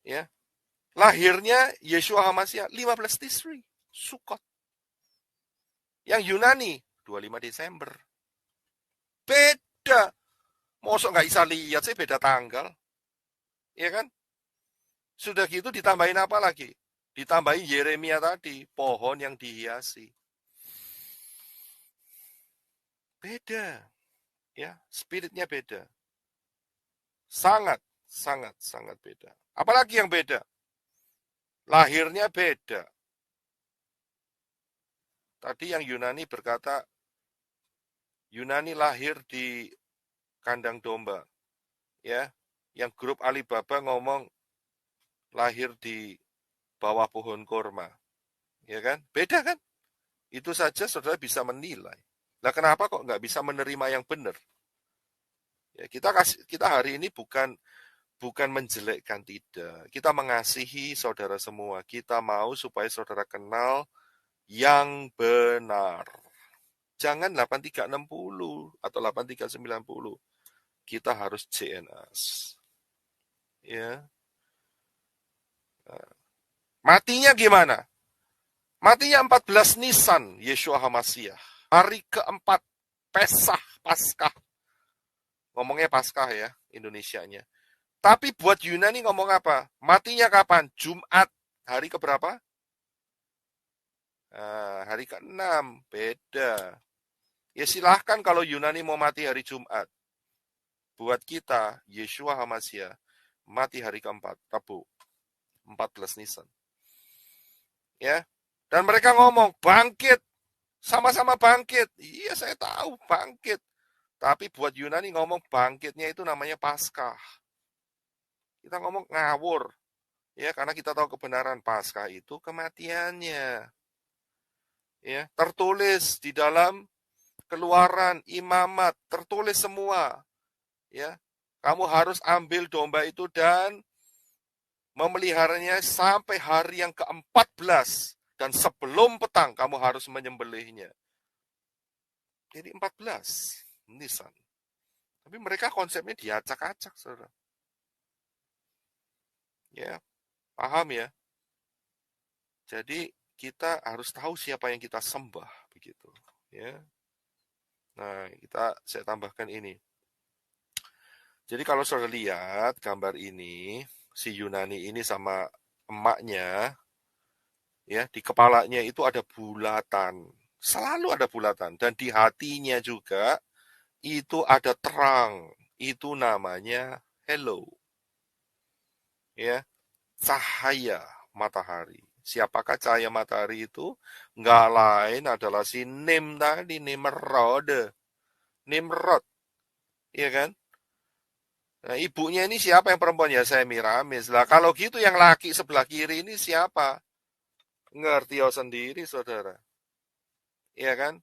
Ya. Lahirnya Yeshua HaMashiach 15 Tisri, Sukot. Yang Yunani 25 Desember. Beda. Mosok nggak bisa lihat sih beda tanggal. Ya kan? Sudah gitu ditambahin apa lagi? Ditambahin Yeremia tadi, pohon yang dihiasi. Beda. Ya, spiritnya beda. Sangat, sangat, sangat beda. Apalagi yang beda? Lahirnya beda. Tadi yang Yunani berkata, Yunani lahir di kandang domba. Ya, yang grup Alibaba ngomong lahir di bawah pohon korma. Ya kan? Beda kan? Itu saja saudara bisa menilai. Nah, kenapa kok nggak bisa menerima yang benar? Ya, kita hari ini bukan menjelekkan, tidak. Kita mengasihi saudara semua. Kita mau supaya saudara kenal yang benar. Jangan 8360 atau 8390. Kita harus CNS. Ya. Matinya gimana? Matinya 14 Nisan, Yeshua HaMashiach. Hari keempat, Pesah, Paskah. Ngomongnya Paskah ya, Indonesianya. Tapi buat Yunani ngomong apa? Matinya kapan? Jumat. Hari keberapa? Hari ke-6. Beda. Ya silahkan kalau Yunani mau mati hari Jumat. Buat kita, Yeshua HaMashiach mati hari keempat, Rabu. 14 Nisan. Ya. Dan mereka ngomong, bangkit. Sama-sama bangkit. Iya, saya tahu, bangkit. Tapi buat Yunani ngomong bangkitnya itu namanya Paskah. Kita ngomong ngawur. Ya, karena kita tahu kebenaran Paskah itu kematiannya. Ya, tertulis di dalam Keluaran, Imamat, tertulis semua. Ya. Kamu harus ambil domba itu dan memeliharanya sampai hari yang ke-14 dan sebelum petang kamu harus menyembelihnya. Jadi 14 Nisan. Tapi mereka konsepnya diacak-acak, Saudara. Ya, paham ya? Jadi kita harus tahu siapa yang kita sembah begitu, ya. Nah, saya tambahkan ini. Jadi kalau Saudara lihat gambar ini, si Yunani ini sama emaknya, ya, di kepalanya itu ada bulatan. Selalu ada bulatan dan di hatinya juga itu ada terang. Itu namanya hello. Ya, cahaya matahari. Siapakah cahaya matahari itu? Nggak lain adalah si Nim tadi, Nimrod. Nimrod, iya kan? Nah, ibunya ini siapa yang perempuan? Ya Semiramis. Lah kalau gitu yang laki sebelah kiri ini siapa? Ngerti ya sendiri, saudara. Iya kan?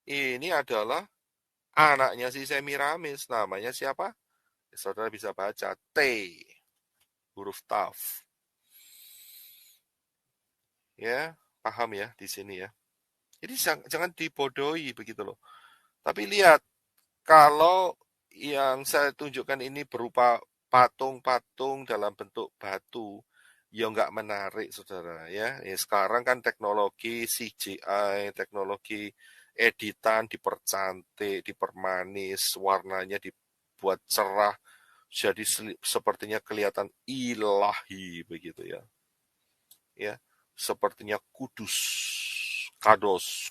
Ini adalah anaknya si Semiramis. Namanya siapa? Saudara bisa baca T, huruf Taf. Ya, paham ya di sini ya. Jadi jangan dibodohi begitu loh. Tapi lihat, kalau yang saya tunjukkan ini berupa patung-patung dalam bentuk batu, ya nggak menarik, saudara ya. Sekarang kan teknologi CGI, teknologi editan dipercantik, dipermanis, warnanya dibuat cerah, jadi sepertinya kelihatan ilahi begitu ya. Ya, sepertinya kudus,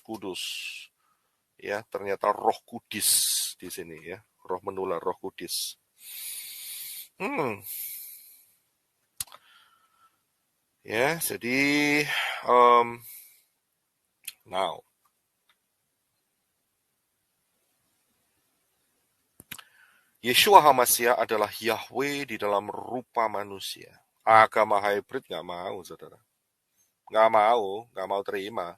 kudus. Ya, ternyata roh kudus di sini ya, roh menular, roh kudus. Ya, jadi now Yeshua HaMashiach adalah Yahweh di dalam rupa manusia. Agama hybrid nggak mau, saudara. Nggak mau terima.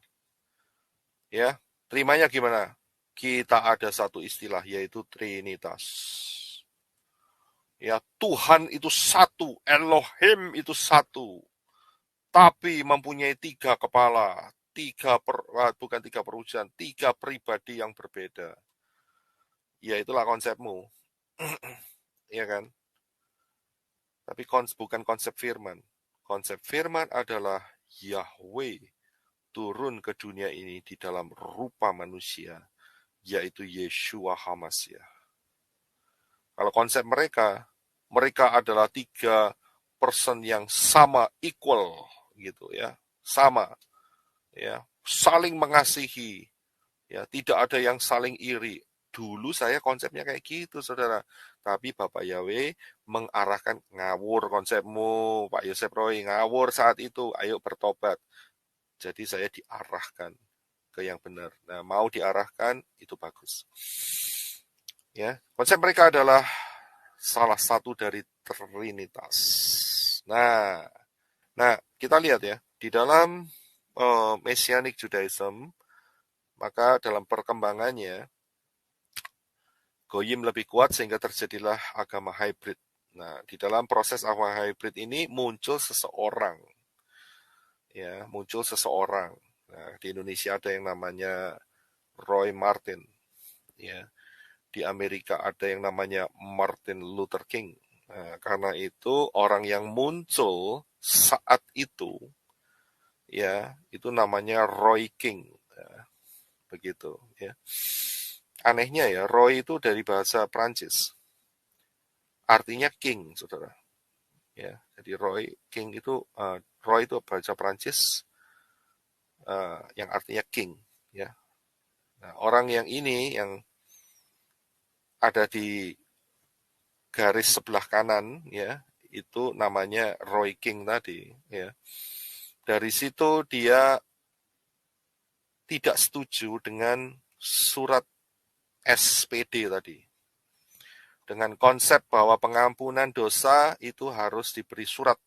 Ya, terimanya gimana? Kita ada satu istilah yaitu Trinitas. Ya, Tuhan itu satu, Elohim itu satu, tapi mempunyai 3 kepala, bukan tiga perwujudan, tiga pribadi yang berbeda. Ya itulah konsepmu, ya kan? Tapi bukan konsep firman. Konsep firman adalah Yahweh turun ke dunia ini di dalam rupa manusia, yaitu Yeshua HaMashiach. Kalau konsep mereka, mereka adalah tiga person yang sama, equal, gitu ya, sama, ya, saling mengasihi, ya, tidak ada yang saling iri. Dulu saya konsepnya kayak gitu, saudara. Tapi Bapak Yahweh mengarahkan ngawur konsepmu, Pak Yosef Roy, ngawur saat itu, ayo bertobat. Jadi saya diarahkan ke yang benar. Nah, mau diarahkan itu bagus. Ya, konsep mereka adalah salah satu dari Trinitas. Nah, kita lihat ya di dalam Messianic Judaism, maka dalam perkembangannya Goyim lebih kuat sehingga terjadilah agama hybrid. Nah, di dalam proses agama hybrid ini muncul seseorang, ya, muncul seseorang. Nah, di Indonesia ada yang namanya Roy Martin, ya. Di Amerika ada yang namanya Martin Luther King. Nah, karena itu orang yang muncul saat itu, ya, itu namanya Roy King. Nah, begitu, ya. Anehnya ya, Roy itu dari bahasa Prancis. Artinya king, saudara. Ya, jadi King itu Roy itu bahasa Prancis yang artinya king, ya. Nah, orang yang ini yang ada di garis sebelah kanan, ya, itu namanya Roy King tadi, ya. Dari situ dia tidak setuju dengan surat SPD tadi. Dengan konsep bahwa pengampunan dosa itu harus diberi surat.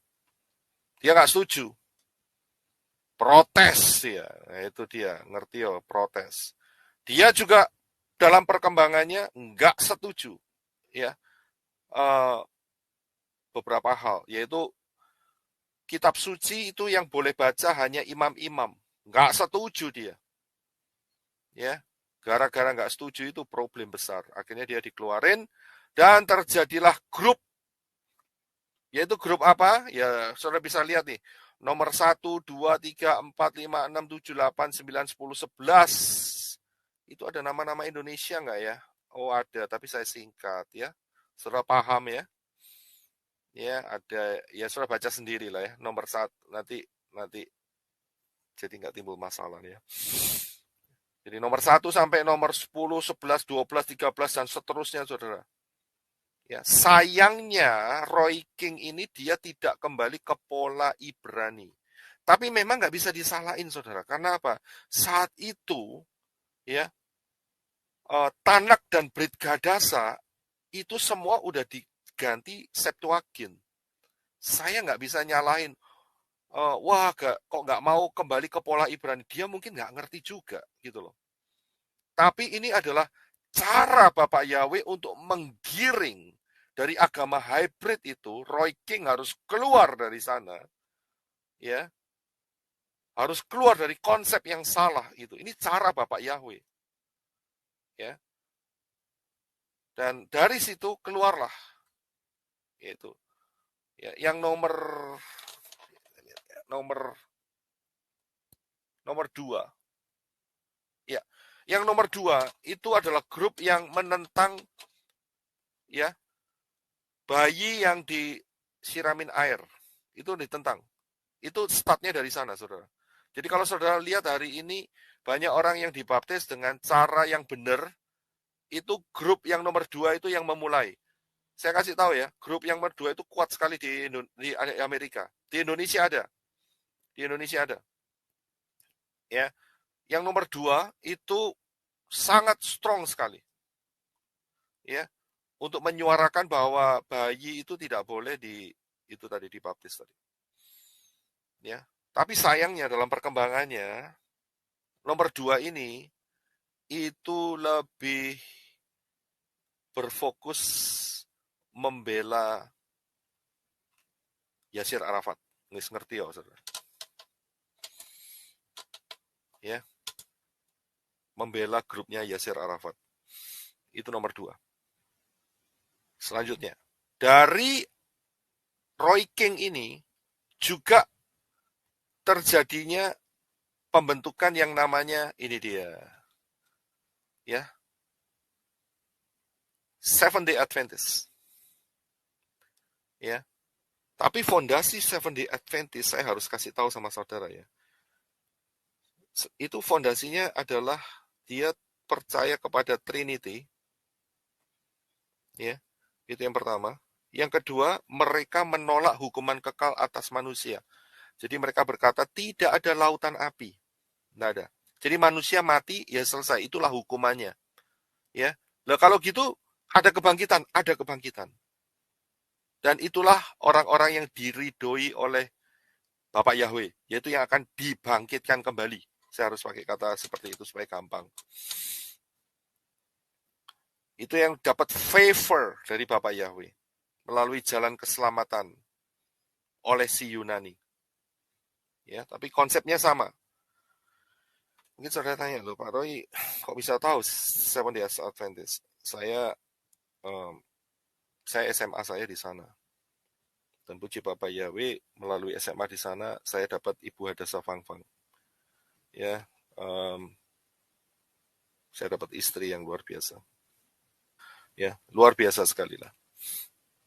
Dia nggak setuju. Protes ya. Nah, itu dia, ngerti ya, protes. Dia juga dalam perkembangannya nggak setuju, ya, beberapa hal, yaitu kitab suci itu yang boleh baca hanya imam-imam. Nggak setuju dia. Ya, gara-gara nggak setuju itu problem besar. Akhirnya dia dikeluarin dan terjadilah grup. Yaitu grup apa? Ya, saudara bisa lihat nih. Nomor 1, 2, 3, 4, 5, 6, 7, 8, 9, 10, 11. Itu ada nama-nama Indonesia nggak ya? Oh ada, tapi saya singkat ya. Saudara paham ya? Ya ada, ya saudara baca sendiri lah ya. Nomor 1, nanti jadi nggak timbul masalah ya. Jadi nomor 1 sampai nomor 10, 11, 12, 13, dan seterusnya, saudara. Ya, sayangnya Roy King ini dia tidak kembali ke pola Ibrani. Tapi memang nggak bisa disalahin, saudara. Karena apa? Saat itu, ya, Tanak dan Brit Gadasa itu semua udah diganti Septuagint. Saya nggak bisa nyalahin, wah kok nggak mau kembali ke pola Ibrani. Dia mungkin nggak ngerti juga, gitu loh. Tapi ini adalah cara Bapak Yahweh untuk menggiring dari agama hybrid itu. Roy King harus keluar dari sana, ya, harus keluar dari konsep yang salah itu. Ini cara Bapak Yahweh, ya. Dan dari situ keluarlah, yaitu, ya, yang nomor nomor 2, ya, yang nomor 2 itu adalah grup yang menentang, ya, bayi yang disiramin air itu ditentang. Itu startnya dari sana, saudara. Jadi kalau saudara lihat hari ini banyak orang yang dibaptis dengan cara yang benar, itu grup yang nomor 2 itu yang memulai. Saya kasih tahu ya, grup yang nomor 2 itu kuat sekali di Amerika. Di Indonesia ada. Di Indonesia ada. Ya. Yang nomor 2 itu sangat strong sekali. Ya. Untuk menyuarakan bahwa bayi itu tidak boleh itu tadi dibaptis tadi. Ya. Tapi sayangnya dalam perkembangannya nomor 2 ini itu lebih berfokus membela Yasir Arafat. Nggak ngerti ya, saudara. ya, membela grupnya Yasir Arafat. Itu nomor 2. Selanjutnya, dari Roy King ini juga terjadinya pembentukan yang namanya ini dia, ya, Seventh Day Adventist, ya. Tapi fondasi Seventh Day Adventist saya harus kasih tahu sama saudara ya. Itu fondasinya adalah dia percaya kepada Trinity, ya. Itu yang pertama. Yang kedua, mereka menolak hukuman kekal atas manusia. Jadi mereka berkata tidak ada lautan api. Tidak ada. Jadi manusia mati, ya selesai. Itulah hukumannya. Ya. Nah, kalau gitu, ada kebangkitan. Ada kebangkitan. Dan itulah orang-orang yang diridhoi oleh Bapak Yahweh. Yaitu yang akan dibangkitkan kembali. Saya harus pakai kata seperti itu supaya gampang. Itu yang dapat favor dari Bapak Yahweh. Melalui jalan keselamatan oleh si Yunani. Ya, tapi konsepnya sama. Mungkin saudara tanya, loh Pak Roy, kok bisa tahu Seventh Day Adventist? Saya SMA saya di sana. Dan puji Bapak Yahweh, melalui SMA di sana, saya dapat Ibu Hadasa Fangfang. Ya, saya dapat istri yang luar biasa. Ya, luar biasa sekali lah.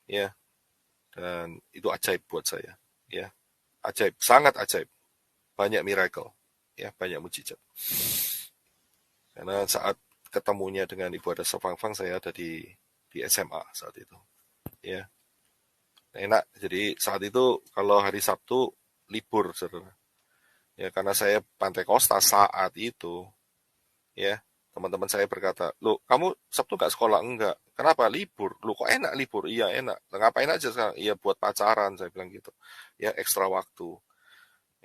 Ya, dan itu ajaib buat saya. Ya, ajaib, sangat ajaib. Banyak miracle. Ya, banyak mujizat. Karena saat ketemunya dengan Ibu Hadasa Fangfang, saya ada di SMA saat itu. Ya, enak. Jadi saat itu kalau hari Sabtu libur, saudara. Ya, karena saya Pantai Kosta saat itu, ya, teman-teman saya berkata, "Loh, kamu Sabtu nggak sekolah?" "Enggak." "Kenapa? Libur." "Loh, kok enak libur?" "Iya, enak." "Ngapain aja sekarang?" "Iya, buat pacaran," saya bilang gitu. Ya, ekstra waktu.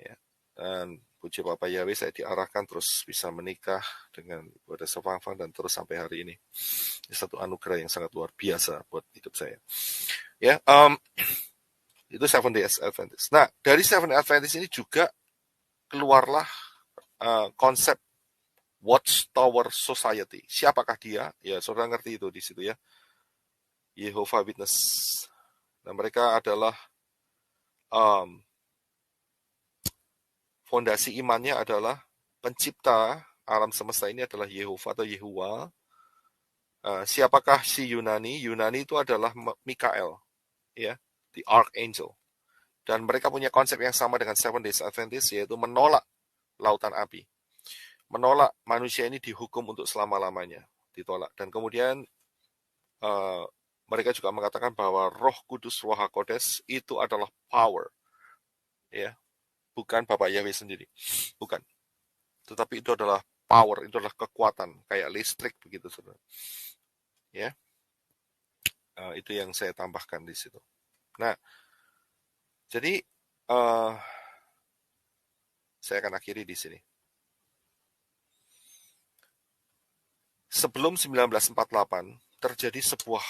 Ya. Dan puji Bapak Yahweh, saya diarahkan terus bisa menikah dengan Ibu Hadasa Fangfang dan terus sampai hari ini. Ini satu anugerah yang sangat luar biasa buat hidup saya. Ya, itu Seventh Day Adventist. Nah, dari Seventh Day Adventist ini juga keluarlah konsep Watchtower Society. Siapakah dia? Ya, saudara ngerti itu di situ ya. Jehovah Witness. Dan mereka adalah fondasi imannya adalah pencipta alam semesta ini adalah Yehova atau Yehuwa. Siapakah si Yunani? Yunani itu adalah Mikael, ya, the Archangel. Dan mereka punya konsep yang sama dengan Seventh Day Adventist, yaitu menolak lautan api. Menolak manusia ini dihukum untuk selama-lamanya. Ditolak. Dan kemudian mereka juga mengatakan bahwa Roh Kudus, Roh HaKodes itu adalah power. Ya, bukan Bapak Yahweh sendiri. Bukan. Tetapi itu adalah power, itu adalah kekuatan. Kayak listrik begitu, saudara. Ya, itu yang saya tambahkan di situ. Nah, jadi saya akan akhiri di sini. Sebelum 1948 terjadi sebuah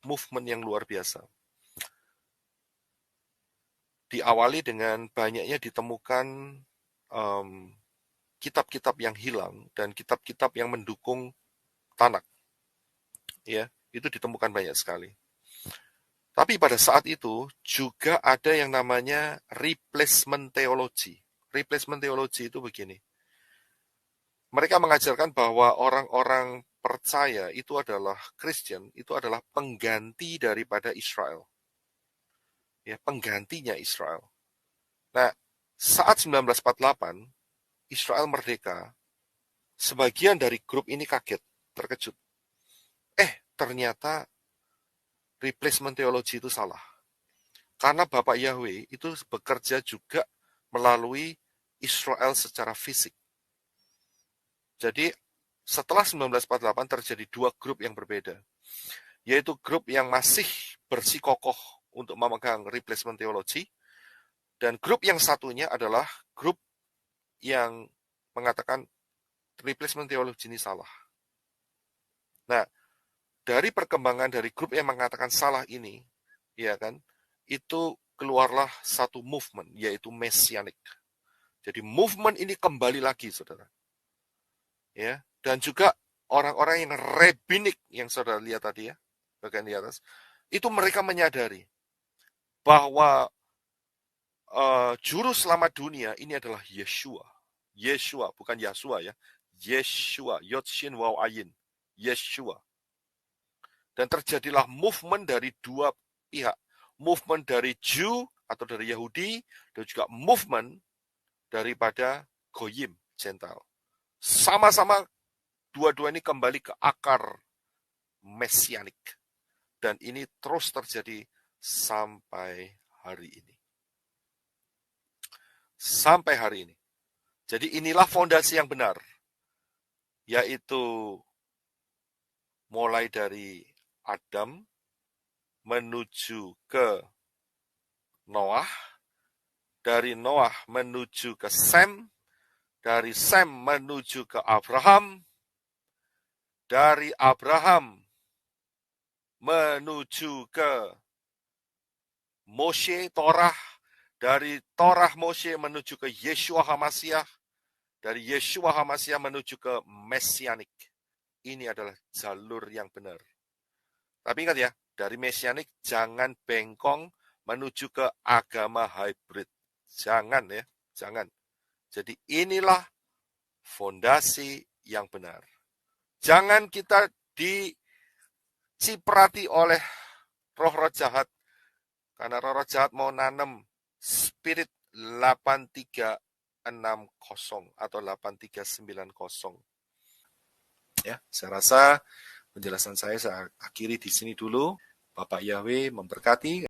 movement yang luar biasa. Diawali dengan banyaknya ditemukan kitab-kitab yang hilang dan kitab-kitab yang mendukung Tanak. Ya, itu ditemukan banyak sekali. Tapi pada saat itu juga ada yang namanya replacement theology. Replacement theology itu begini. Mereka mengajarkan bahwa orang-orang percaya itu adalah Kristen, itu adalah pengganti daripada Israel. Ya, penggantinya Israel. Nah, saat 1948 Israel merdeka, sebagian dari grup ini kaget, terkejut. Ternyata replacement theology itu salah. Karena Bapak Yahweh itu bekerja juga melalui Israel secara fisik. Jadi setelah 1948 terjadi dua grup yang berbeda. Yaitu grup yang masih bersikokoh untuk memegang replacement theology. Dan grup yang satunya adalah grup yang mengatakan replacement theology ini salah. Nah, dari perkembangan dari grup yang mengatakan salah ini, ya kan, itu keluarlah satu movement, yaitu Messianic. Jadi movement ini kembali lagi, saudara. Ya, dan juga orang-orang yang rabbinik yang saudara lihat tadi ya, bagian di atas, itu mereka menyadari bahwa juru selamat dunia ini adalah Yeshua. Yeshua, bukan Yasua ya. Yeshua, Yod Shin Waw Ayin. Yeshua. Dan terjadilah movement dari dua pihak. Movement dari Jew atau dari Yahudi, dan juga movement daripada Goyim, Gentile. Sama-sama dua-dua ini kembali ke akar mesianik. Dan ini terus terjadi sampai hari ini. Sampai hari ini. Jadi inilah fondasi yang benar. Yaitu mulai dari Adam menuju ke Noah, dari Noah menuju ke Sem, dari Sem menuju ke Abraham, dari Abraham menuju ke Moshe, Torah, dari Torah Moshe menuju ke Yeshua HaMashiach, dari Yeshua HaMashiach menuju ke Mesianik. Ini adalah jalur yang benar. Tapi ingat ya, dari Mesianik jangan bengkong menuju ke agama hybrid. Jangan ya, jangan. Jadi inilah fondasi yang benar. Jangan kita diciprati oleh roh-roh jahat. Karena roh-roh jahat mau nanam spirit 8360 atau 8390. Ya, saya rasa penjelasan saya akhiri di sini dulu. Bapak Yahweh memberkati.